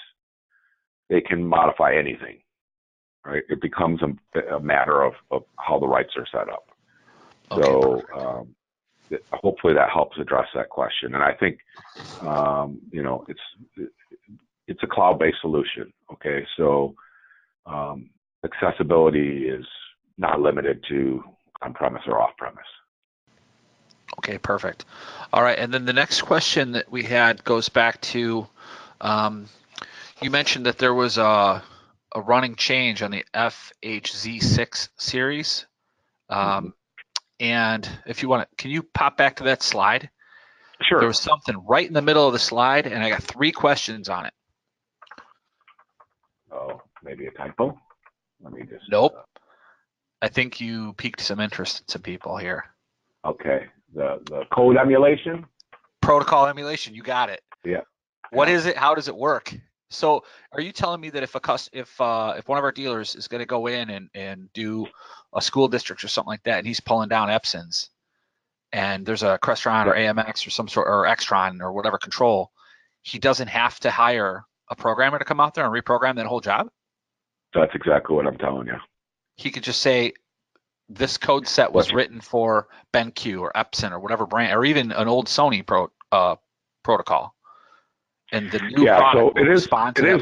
they can modify anything. Right? It becomes a matter of how the rights are set up. Okay, so hopefully that helps address that question. And I think it's a cloud-based solution. Okay, so accessibility is not limited to on-premise or off-premise. Okay, perfect. All right, and then the next question that we had goes back to, you mentioned that there was a running change on the FHZ6 series. And if you want to, can you pop back to that slide? Sure. There was something right in the middle of the slide, and I got 3 questions on it. Oh, maybe a typo? Let me just... Nope. I think you piqued some interest in some people here. Okay. The code emulation? Protocol emulation, you got it. Yeah. What is it? How does it work? So are you telling me that if one of our dealers is going to go in and do a school district or something like that, and he's pulling down Epsons, and there's a Crestron or AMX or some sort, or Extron or whatever control, he doesn't have to hire a programmer to come out there and reprogram that whole job? That's exactly what I'm telling you. He could just say, this code set was written for BenQ or Epson or whatever brand, or even an old Sony protocol. And the new product so it is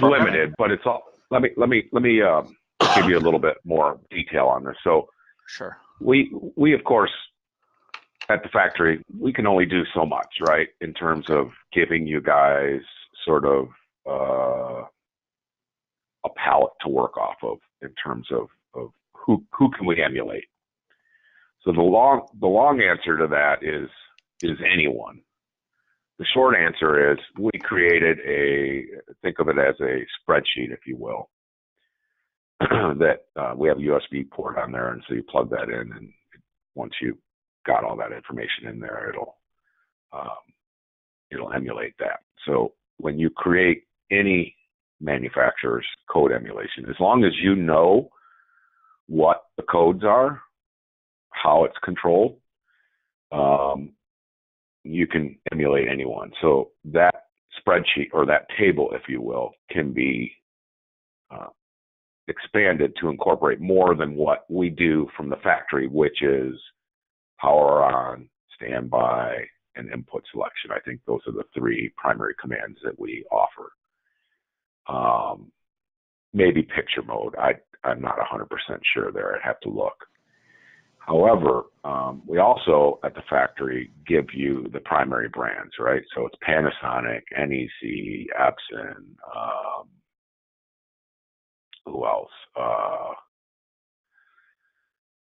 limited, but it's all. Let me give you a little bit more detail on this. So sure, we of course at the factory we can only do so much, right? In terms of giving you guys sort of a palette to work off of in terms of who can we emulate. So the long answer to that is anyone. The short answer is we created think of it as a spreadsheet, if you will, that we have a USB port on there, and so you plug that in, and once you got all that information in there, it'll emulate that. So when you create any manufacturer's code emulation, as long as you know what the codes are, how it's controlled, you can emulate anyone. So that spreadsheet, or that table, if you will, can be expanded to incorporate more than what we do from the factory, which is power on, standby, and input selection. I think those are the 3 primary commands that we offer. Maybe picture mode. I'm not 100% sure there. I'd have to look. However, we also at the factory give you the primary brands, right? So it's Panasonic, NEC, Epson, who else?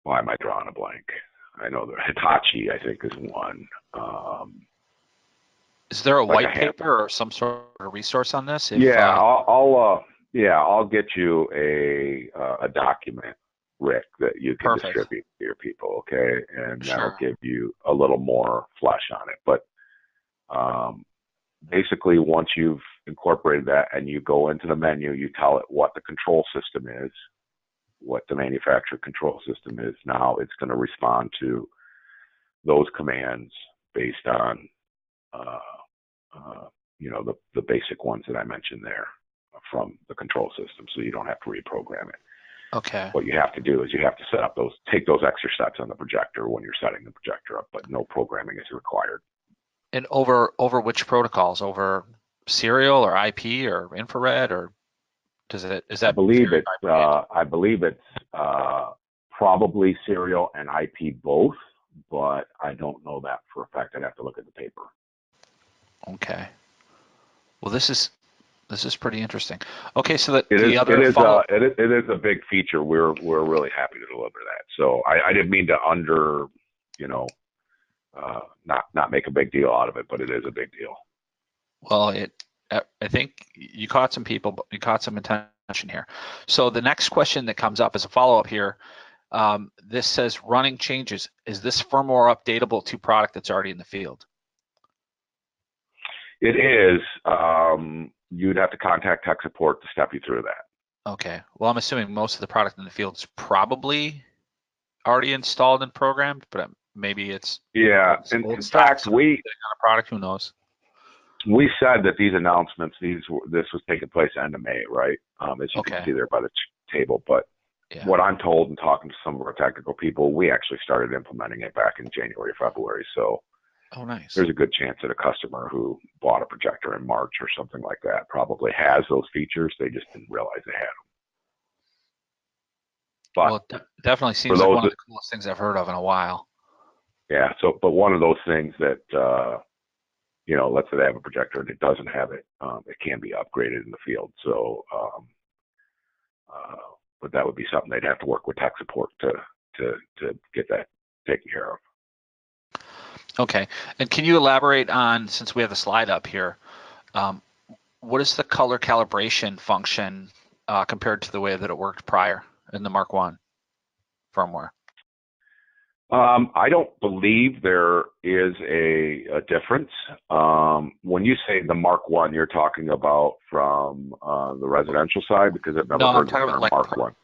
Why am I drawing a blank? I know that Hitachi, I think, is one. Is there a white paper or some sort of resource on this? I'll get you a document, Rick, that you can distribute to your people, okay? And that'll give you a little more flesh on it. But basically, once you've incorporated that and you go into the menu, you tell it what the control system is, what the manufacturer control system is. Now it's going to respond to those commands based on, the basic ones that I mentioned there from the control system, so you don't have to reprogram it. Okay. What you have to do is you have to take those extra steps on the projector when you're setting the projector up, but no programming is required. And over which protocols? Over serial or IP or infrared, or is that? I believe it's probably serial and IP both, but I don't know that for a fact. I'd have to look at the paper. Okay. Well, this is pretty interesting. Okay, so that it is a big feature. We're really happy to deliver that. So I didn't mean to not make a big deal out of it, but it is a big deal. Well, I think you caught some people, but you caught some attention here. So the next question that comes up as a follow-up here, this says running changes. Is this firmware updatable to product that's already in the field? It is. You'd have to contact tech support to step you through that. Okay. Well, I'm assuming most of the product in the field is probably already installed and programmed, but maybe it's Yeah, old in stock, fact, so it's sitting on a product. Who knows? we said that these announcements, this was taking place end of May, right? As you can Okay. see there by the table. But Yeah. what I'm told and talking to some of our technical people, we actually started implementing it back in January, February. So Oh, nice. there's a good chance that a customer who bought a projector in March or something like that probably has those features. They just didn't realize they had them. But Well, it definitely for seems like those one of that, the coolest things I've heard of in a while. yeah. So, but one of those things that let's say they have a projector and it doesn't have it, it can be upgraded in the field. So, but that would be something they'd have to work with tech support to get that taken care of. Okay. And can you elaborate on, since we have the slide up here, what is the color calibration function compared to the way that it worked prior in the Mark 1 firmware? I don't believe there is a difference. When you say the Mark 1, you're talking about from the residential side, because I've never No, I'm heard the talking about term like Mark 1.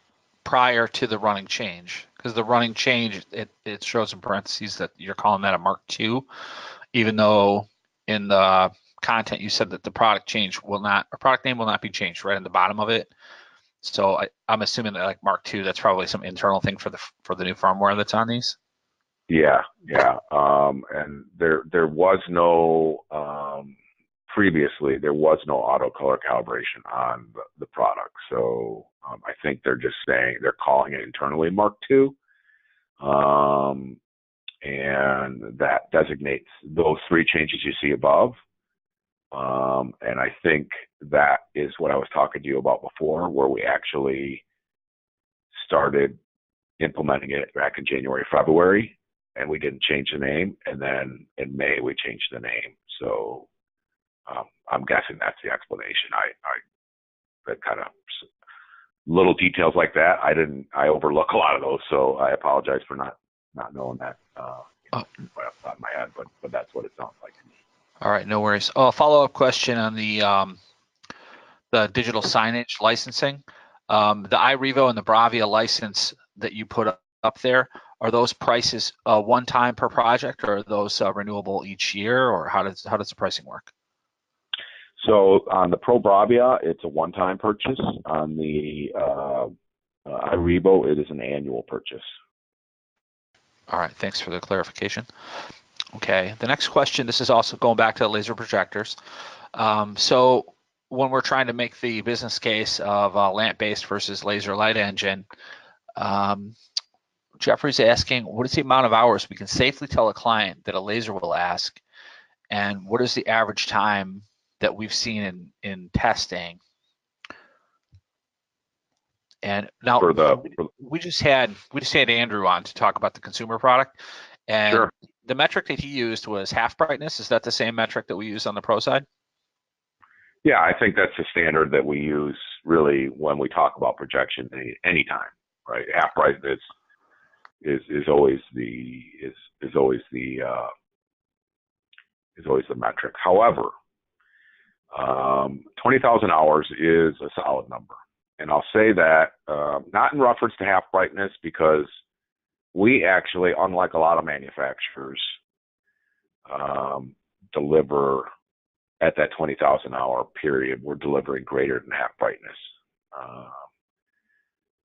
prior to the running change, because the running change, it shows in parentheses that you're calling that a Mark 2, even though in the content you said that the product name will not be changed right in the bottom of it. So I'm assuming that like Mark 2, that's probably some internal thing for the new firmware that's on these. Yeah. And there was no previously there was no auto color calibration on the product. So I think they're just saying they're calling it internally Mark II. And that designates those three changes you see above. And I think that is what I was talking to you about before, where we actually started implementing it back in January, February, and we didn't change the name. And then in May, we changed the name. So I'm guessing that's the explanation. That kind of little details like that, I overlook a lot of those. So I apologize for not knowing that right off the top of my head, but that's what it sounds like to me. All right, no worries. Oh, a follow-up question on the digital signage licensing. The iRevo and the Bravia license that you put up there, are those prices one time per project, or are those renewable each year, or how does the pricing work? So on the Pro BRAVIA, it's a one-time purchase. On the iRevo, it is an annual purchase. All right, thanks for the clarification. Okay, the next question, this is also going back to laser projectors. So when we're trying to make the business case of lamp-based versus laser light engine, Jeffrey's asking, what is the amount of hours we can safely tell a client that a laser will ask, and what is the average time that we've seen in testing? And now we just had Andrew on to talk about the consumer product, and sure. The metric that he used was half brightness. Is that the same metric that we use on the Pro side? Yeah, I think that's the standard that we use really when we talk about projection anytime, right? Half brightness is always the metric. However, 20,000 hours is a solid number. And I'll say that not in reference to half brightness, because we actually, unlike a lot of manufacturers, deliver at that 20,000 hour period, we're delivering greater than half brightness. I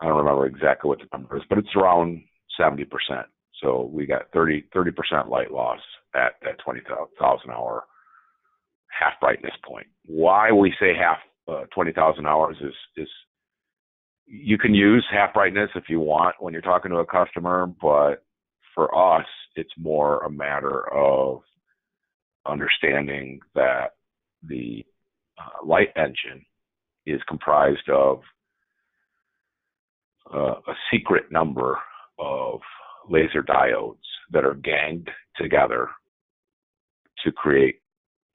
don't remember exactly what the number is, but it's around 70%. So we got 30% light loss at that 20,000 hour half brightness point. Why we say 20,000 hours is you can use half brightness if you want when you're talking to a customer, but for us, it's more a matter of understanding that the light engine is comprised of a secret number of laser diodes that are ganged together to create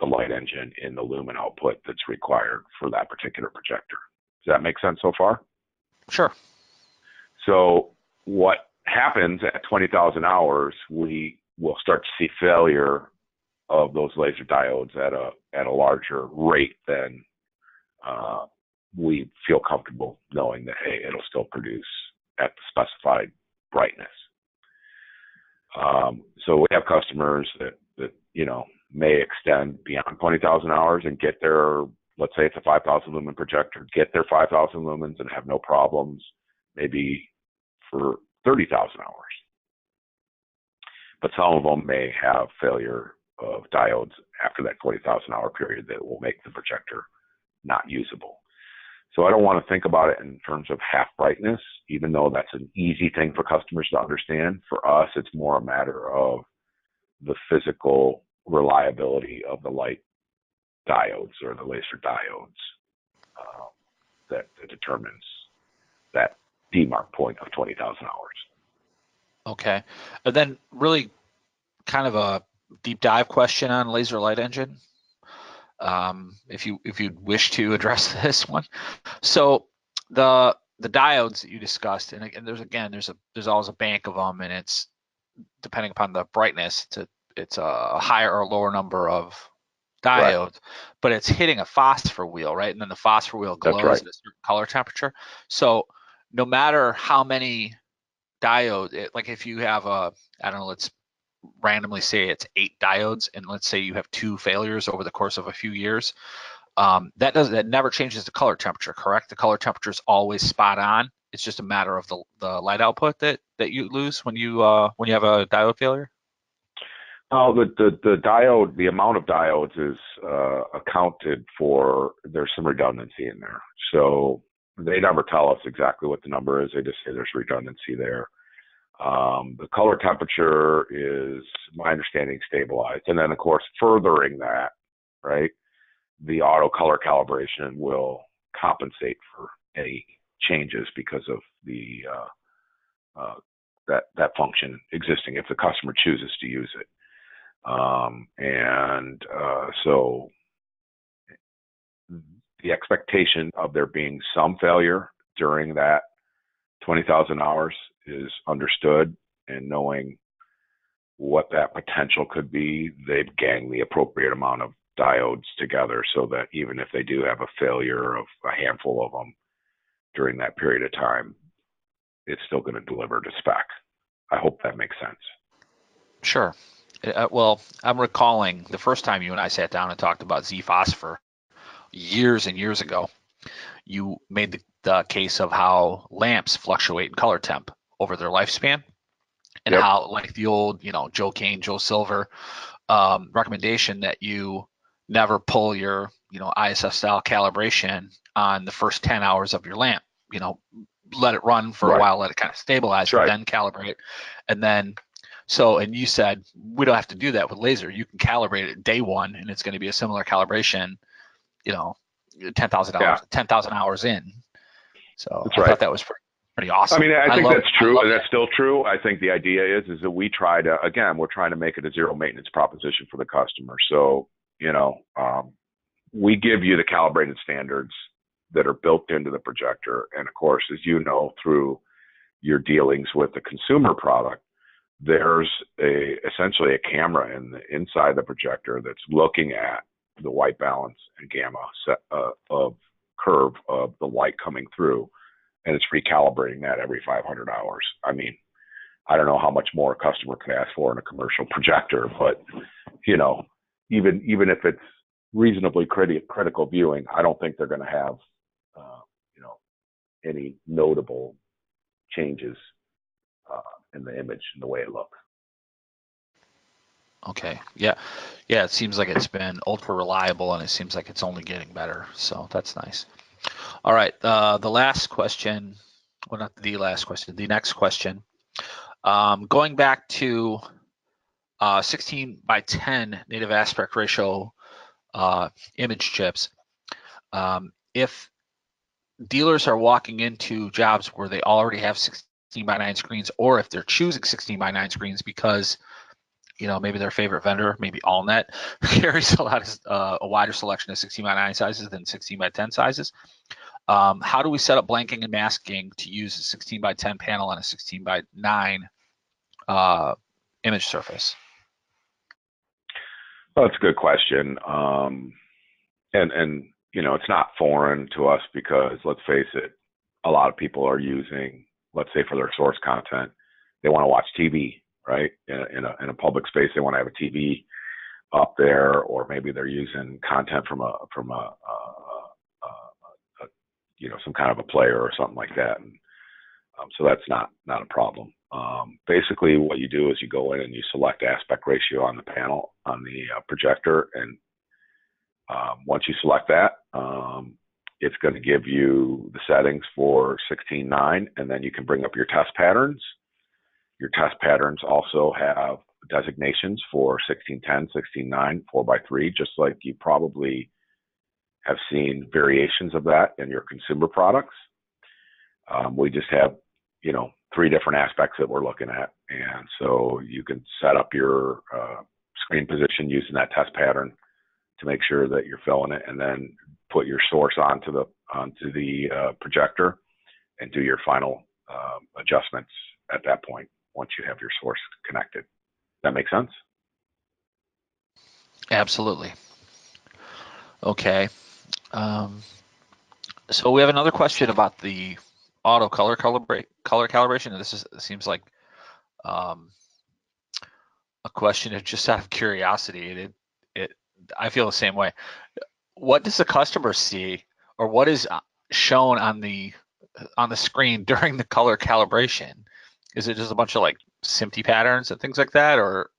the light engine in the lumen output that's required for that particular projector. Does that make sense so far? Sure. So what happens at 20,000 hours, we will start to see failure of those laser diodes at a larger rate than we feel comfortable knowing that, hey, it'll still produce at the specified brightness. So we have customers that may extend beyond 20,000 hours and get their, let's say it's a 5,000 lumen projector, get their 5,000 lumens and have no problems, maybe for 30,000 hours. But some of them may have failure of diodes after that 20,000 hour period that will make the projector not usable. So I don't want to think about it in terms of half brightness, even though that's an easy thing for customers to understand. For us, it's more a matter of the physical reliability of the light diodes or the laser diodes that determines that demarc point of 20,000 hours. Okay. And then really kind of a deep dive question on laser light engine, if you'd wish to address this one. So the diodes that you discussed, and there's always a bank of them, and it's depending upon the brightness, it's a higher or lower number of diodes, right, but it's hitting a phosphor wheel, right? And then the phosphor wheel glows at a certain color temperature. So no matter how many diodes, like if you have let's randomly say it's 8 diodes, and let's say you have 2 failures over the course of a few years, that never changes the color temperature, correct? The color temperature is always spot on. It's just a matter of the light output that you lose when you have a diode failure. The diode, the amount of diodes is accounted for. There's some redundancy in there, so they never tell us exactly what the number is. They just say there's redundancy there. The color temperature is, my understanding, stabilized, and then of course furthering that, right, the auto color calibration will compensate for any changes because of the that function existing if the customer chooses to use it. So the expectation of there being some failure during that 20,000 hours is understood, and knowing what that potential could be, they've ganged the appropriate amount of diodes together so that even if they do have a failure of a handful of them during that period of time, it's still going to deliver to spec. I hope that makes sense. Sure. Well, I'm recalling the first time you and I sat down and talked about Z-phosphor years and years ago. You made the case of how lamps fluctuate in color temp over their lifespan, and how, like the old, Joe Kane, Joe Silver recommendation that you never pull your, ISF style calibration on the first 10 hours of your lamp. Let it run for a while, let it kind of stabilize, and then calibrate. And then, and you said, we don't have to do that with laser. You can calibrate it day one, and it's going to be a similar calibration, 10,000 hours, 10,000 hours in. So I thought that was pretty awesome. I mean, I think that's true. That's still true. I think the idea is that we're trying to make it a zero maintenance proposition for the customer. So, we give you the calibrated standards that are built into the projector. And of course, as you know, through your dealings with the consumer product, there's essentially a camera inside the projector that's looking at the white balance and gamma of curve of the light coming through, and it's recalibrating that every 500 hours. I mean, I don't know how much more a customer can ask for in a commercial projector, but even if it's reasonably critical viewing, I don't think they're going to have any notable changes in the image and the way it looks. Okay. Yeah. It seems like it's been ultra reliable, and it seems like it's only getting better. So that's nice. All right. The last question, well, not the last question, the next question. Going back to 16 by 10 native aspect ratio image chips, if dealers are walking into jobs where they already have 16 by 9 screens, or if they're choosing 16 by 9 screens because maybe their favorite vendor, maybe AllNet, carries a wider selection of 16 by 9 sizes than 16 by 10 sizes. How do we set up blanking and masking to use a 16 by 10 panel on a 16 by 9 image surface? Well, that's a good question. And it's not foreign to us because, let's face it, a lot of people are using, let's say for their source content, they want to watch TV right? In a public space, they want to have a TV up there, or maybe they're using content from a some kind of a player or something like that. And so that's not a problem. Basically, what you do is you go in and you select aspect ratio on the panel on the projector, and once you select that, it's going to give you the settings for 16:9, and then you can bring up your test patterns. Your test patterns also have designations for 16:10, 16:9, 4:3, just like you probably have seen variations of that in your consumer products. We just have, 3 different aspects that we're looking at. And so you can set up your screen position using that test pattern to make sure that you're filling it, and then put your source onto the projector and do your final adjustments at that point once you have your source connected. That make sense? Absolutely. Okay. So we have another question about the auto color calibration, and this seems like a question of just out of curiosity. I feel the same way. What does the customer see, or what is shown on the screen during the color calibration? Is it just a bunch of like SMPTE patterns and things like that, or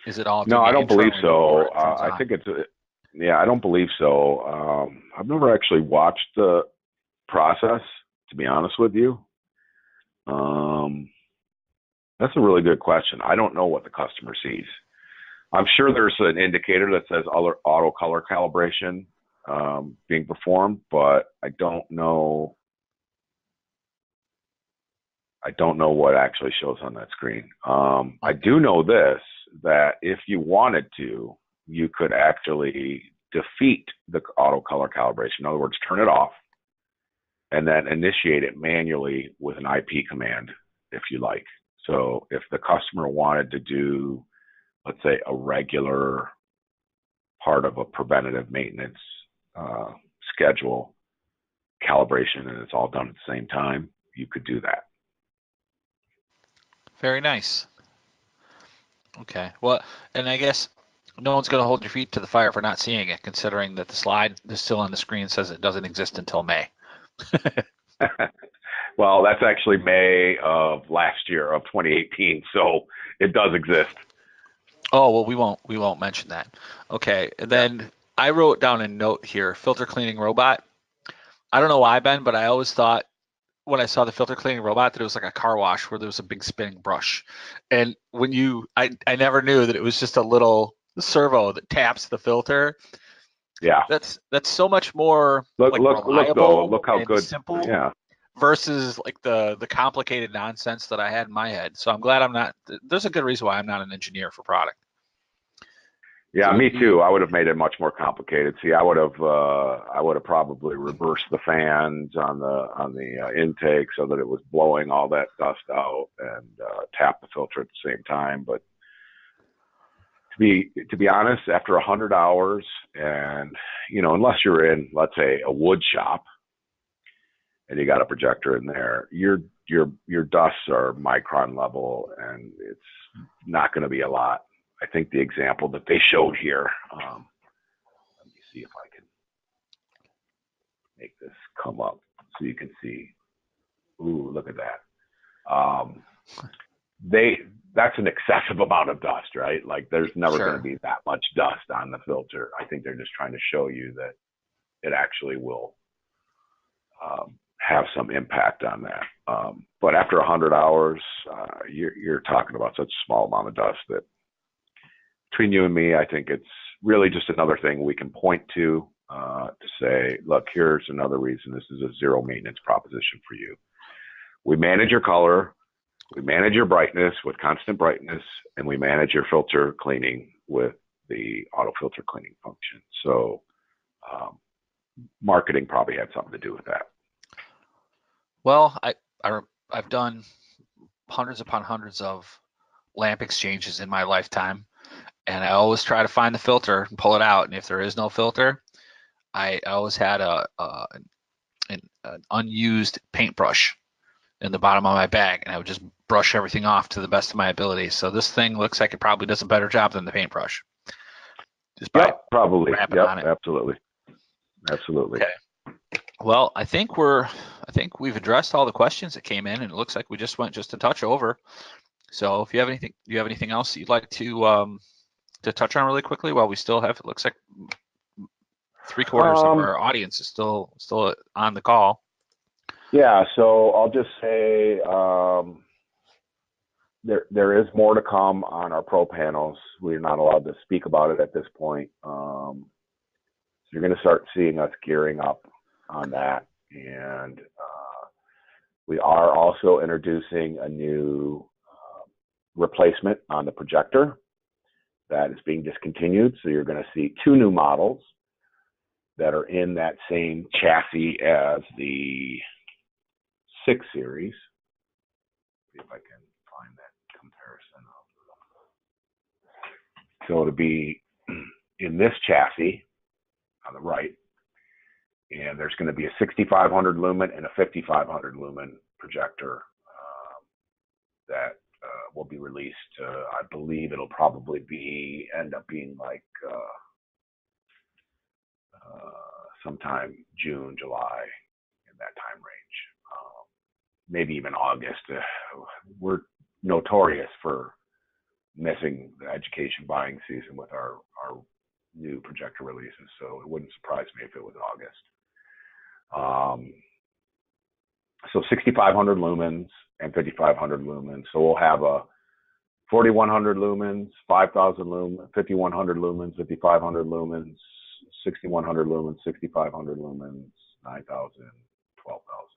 is it all? No, I don't believe so. I think I don't believe so. I've never actually watched the process, to be honest with you. That's a really good question. I don't know what the customer sees. I'm sure there's an indicator that says auto color calibration being performed, but I don't know. I don't know what actually shows on that screen. I do know this, that if you wanted to, you could actually defeat the auto color calibration. In other words, turn it off and then initiate it manually with an IP command, if you like. So if the customer wanted to do, let's say, a regular part of a preventative maintenance schedule calibration, and it's all done at the same time, you could do that. Very nice. Okay. Well, and I guess no one's going to hold your feet to the fire for not seeing it, considering that the slide that's still on the screen says it doesn't exist until May. Well, that's actually May of last year, of 2018, so it does exist. Oh, well, we won't mention that. Okay. And then I wrote down a note here, filter cleaning robot. I don't know why, Ben, but I always thought when I saw the filter cleaning robot that it was like a car wash where there was a big spinning brush. And when I never knew that it was just a little servo that taps the filter. Yeah. That's so much more reliable. Look how good. Simple. Yeah. Versus like the complicated nonsense that I had in my head. So I'm glad I'm not. There's a good reason why I'm not an engineer for product. Yeah, me too. I would have made it much more complicated. See, I would have probably reversed the fans on the intake so that it was blowing all that dust out, and tap the filter at the same time. But to be honest, after 100 hours, and unless you're in, let's say, a wood shop, and you got a projector in there, your dusts are micron level, and it's not going to be a lot. I think the example that they showed here, let me see if I can make this come up so you can see. Ooh, look at that. That's an excessive amount of dust, right? Like there's never going to be that much dust on the filter. I think they're just trying to show you that it actually will have some impact on that. But after 100 hours, you're talking about such a small amount of dust that, between you and me, I think it's really just another thing we can point to say, look, here's another reason this is a zero maintenance proposition for you. We manage your color, we manage your brightness with constant brightness, and we manage your filter cleaning with the auto filter cleaning function. So marketing probably had something to do with that. Well, I've done hundreds upon hundreds of lamp exchanges in my lifetime. And I always try to find the filter and pull it out. And if there is no filter, I always had an unused paintbrush in the bottom of my bag, and I would just brush everything off to the best of my ability. So this thing looks like it probably does a better job than the paintbrush. Just by probably. wrapping on it. Absolutely. Okay. Well, I think we've addressed all the questions that came in, and it looks like we just went just a touch over. So if you have anything, do you have anything else that you'd like to touch on really quickly while we still have, it looks like 3/4 of our audience is still on the call. Yeah, so I'll just say there is more to come on our Pro panels. We're not allowed to speak about it at this point. So you're going to start seeing us gearing up on that. And we are also introducing a new replacement on the projector that is being discontinued. So you're going to see 2 new models that are in that same chassis as the 6 series. See if I can find that comparison. So it'll be in this chassis on the right, and there's going to be a 6500 lumen and a 5500 lumen projector that will be released. I believe it'll probably end up being like sometime June, July, in that time range. Maybe even August. We're notorious for missing the education buying season with our new projector releases, so it wouldn't surprise me if it was August. So 6,500 lumens and 5,500 lumens. So we'll have a 4,100 lumens, 5,000 lumens, 5,100 lumens, 5,500 lumens, 6,100 lumens, 6,500 lumens, 9,000, 12,000.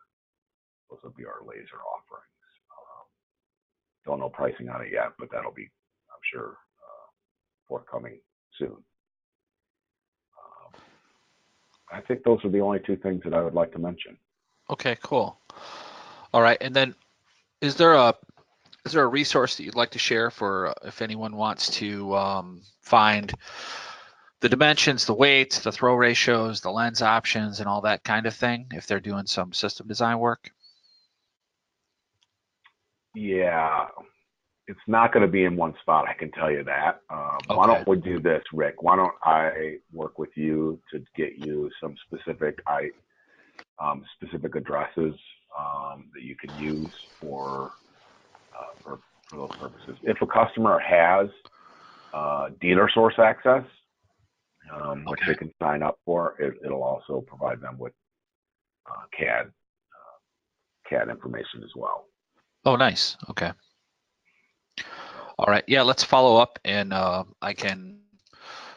Those will be our laser offerings. Don't know pricing on it yet, but that'll be, I'm sure, forthcoming soon. I think those are the only 2 things that I would like to mention. Okay, cool. All right, and then is there a resource that you'd like to share for if anyone wants to find the dimensions, the weights, the throw ratios, the lens options, and all that kind of thing if they're doing some system design work? Yeah, it's not going to be in one spot, I can tell you that. Okay. Why don't we do this, Rick? Why don't I work with you to get you some specific addresses that you can use for those purposes. If a customer has dealer source access, which they can sign up for, it'll also provide them with CAD information as well. Oh, nice. Okay. All right. Yeah, let's follow up, and I can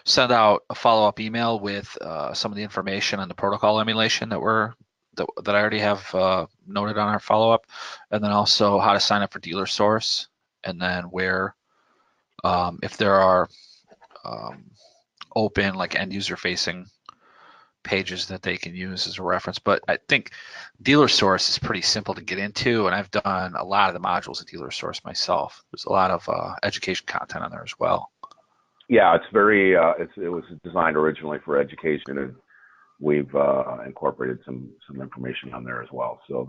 send out a follow-up email with some of the information on the protocol emulation that I already have noted on our follow-up, and then also how to sign up for dealer source, and then where, if there are open like end user facing pages that they can use as a reference. But I think dealer source is pretty simple to get into, and I've done a lot of the modules at dealer source myself. There's a lot of education content on there as well. Yeah, it's very it was designed originally for education, and we've incorporated some information on there as well. So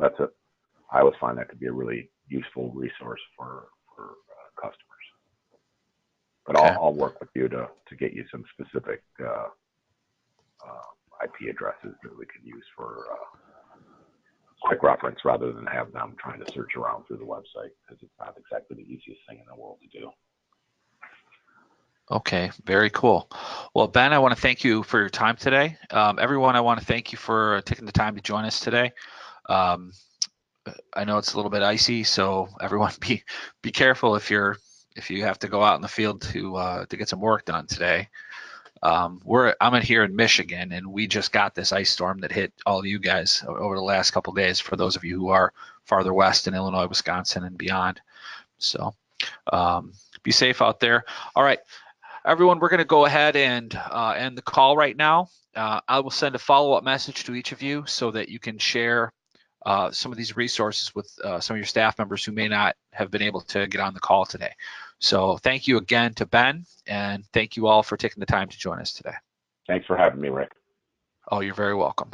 I always find that to be a really useful resource for customers. But okay. I'll work with you to get you some specific IP addresses that we can use for quick reference rather than have them trying to search around through the website, because it's not exactly the easiest thing in the world to do. Okay, very cool. Well, Ben, I want to thank you for your time today. Everyone, I want to thank you for taking the time to join us today. I know it's a little bit icy, so everyone be careful if you have to go out in the field to get some work done today. I'm in here in Michigan, and we just got this ice storm that hit all of you guys over the last couple of days, for those of you who are farther west in Illinois, Wisconsin, and beyond. So be safe out there. All right, everyone, we're going to go ahead and end the call right now. I will send a follow-up message to each of you so that you can share some of these resources with some of your staff members who may not have been able to get on the call today. So thank you again to Ben, and thank you all for taking the time to join us today. Thanks for having me, Rick. Oh, you're very welcome.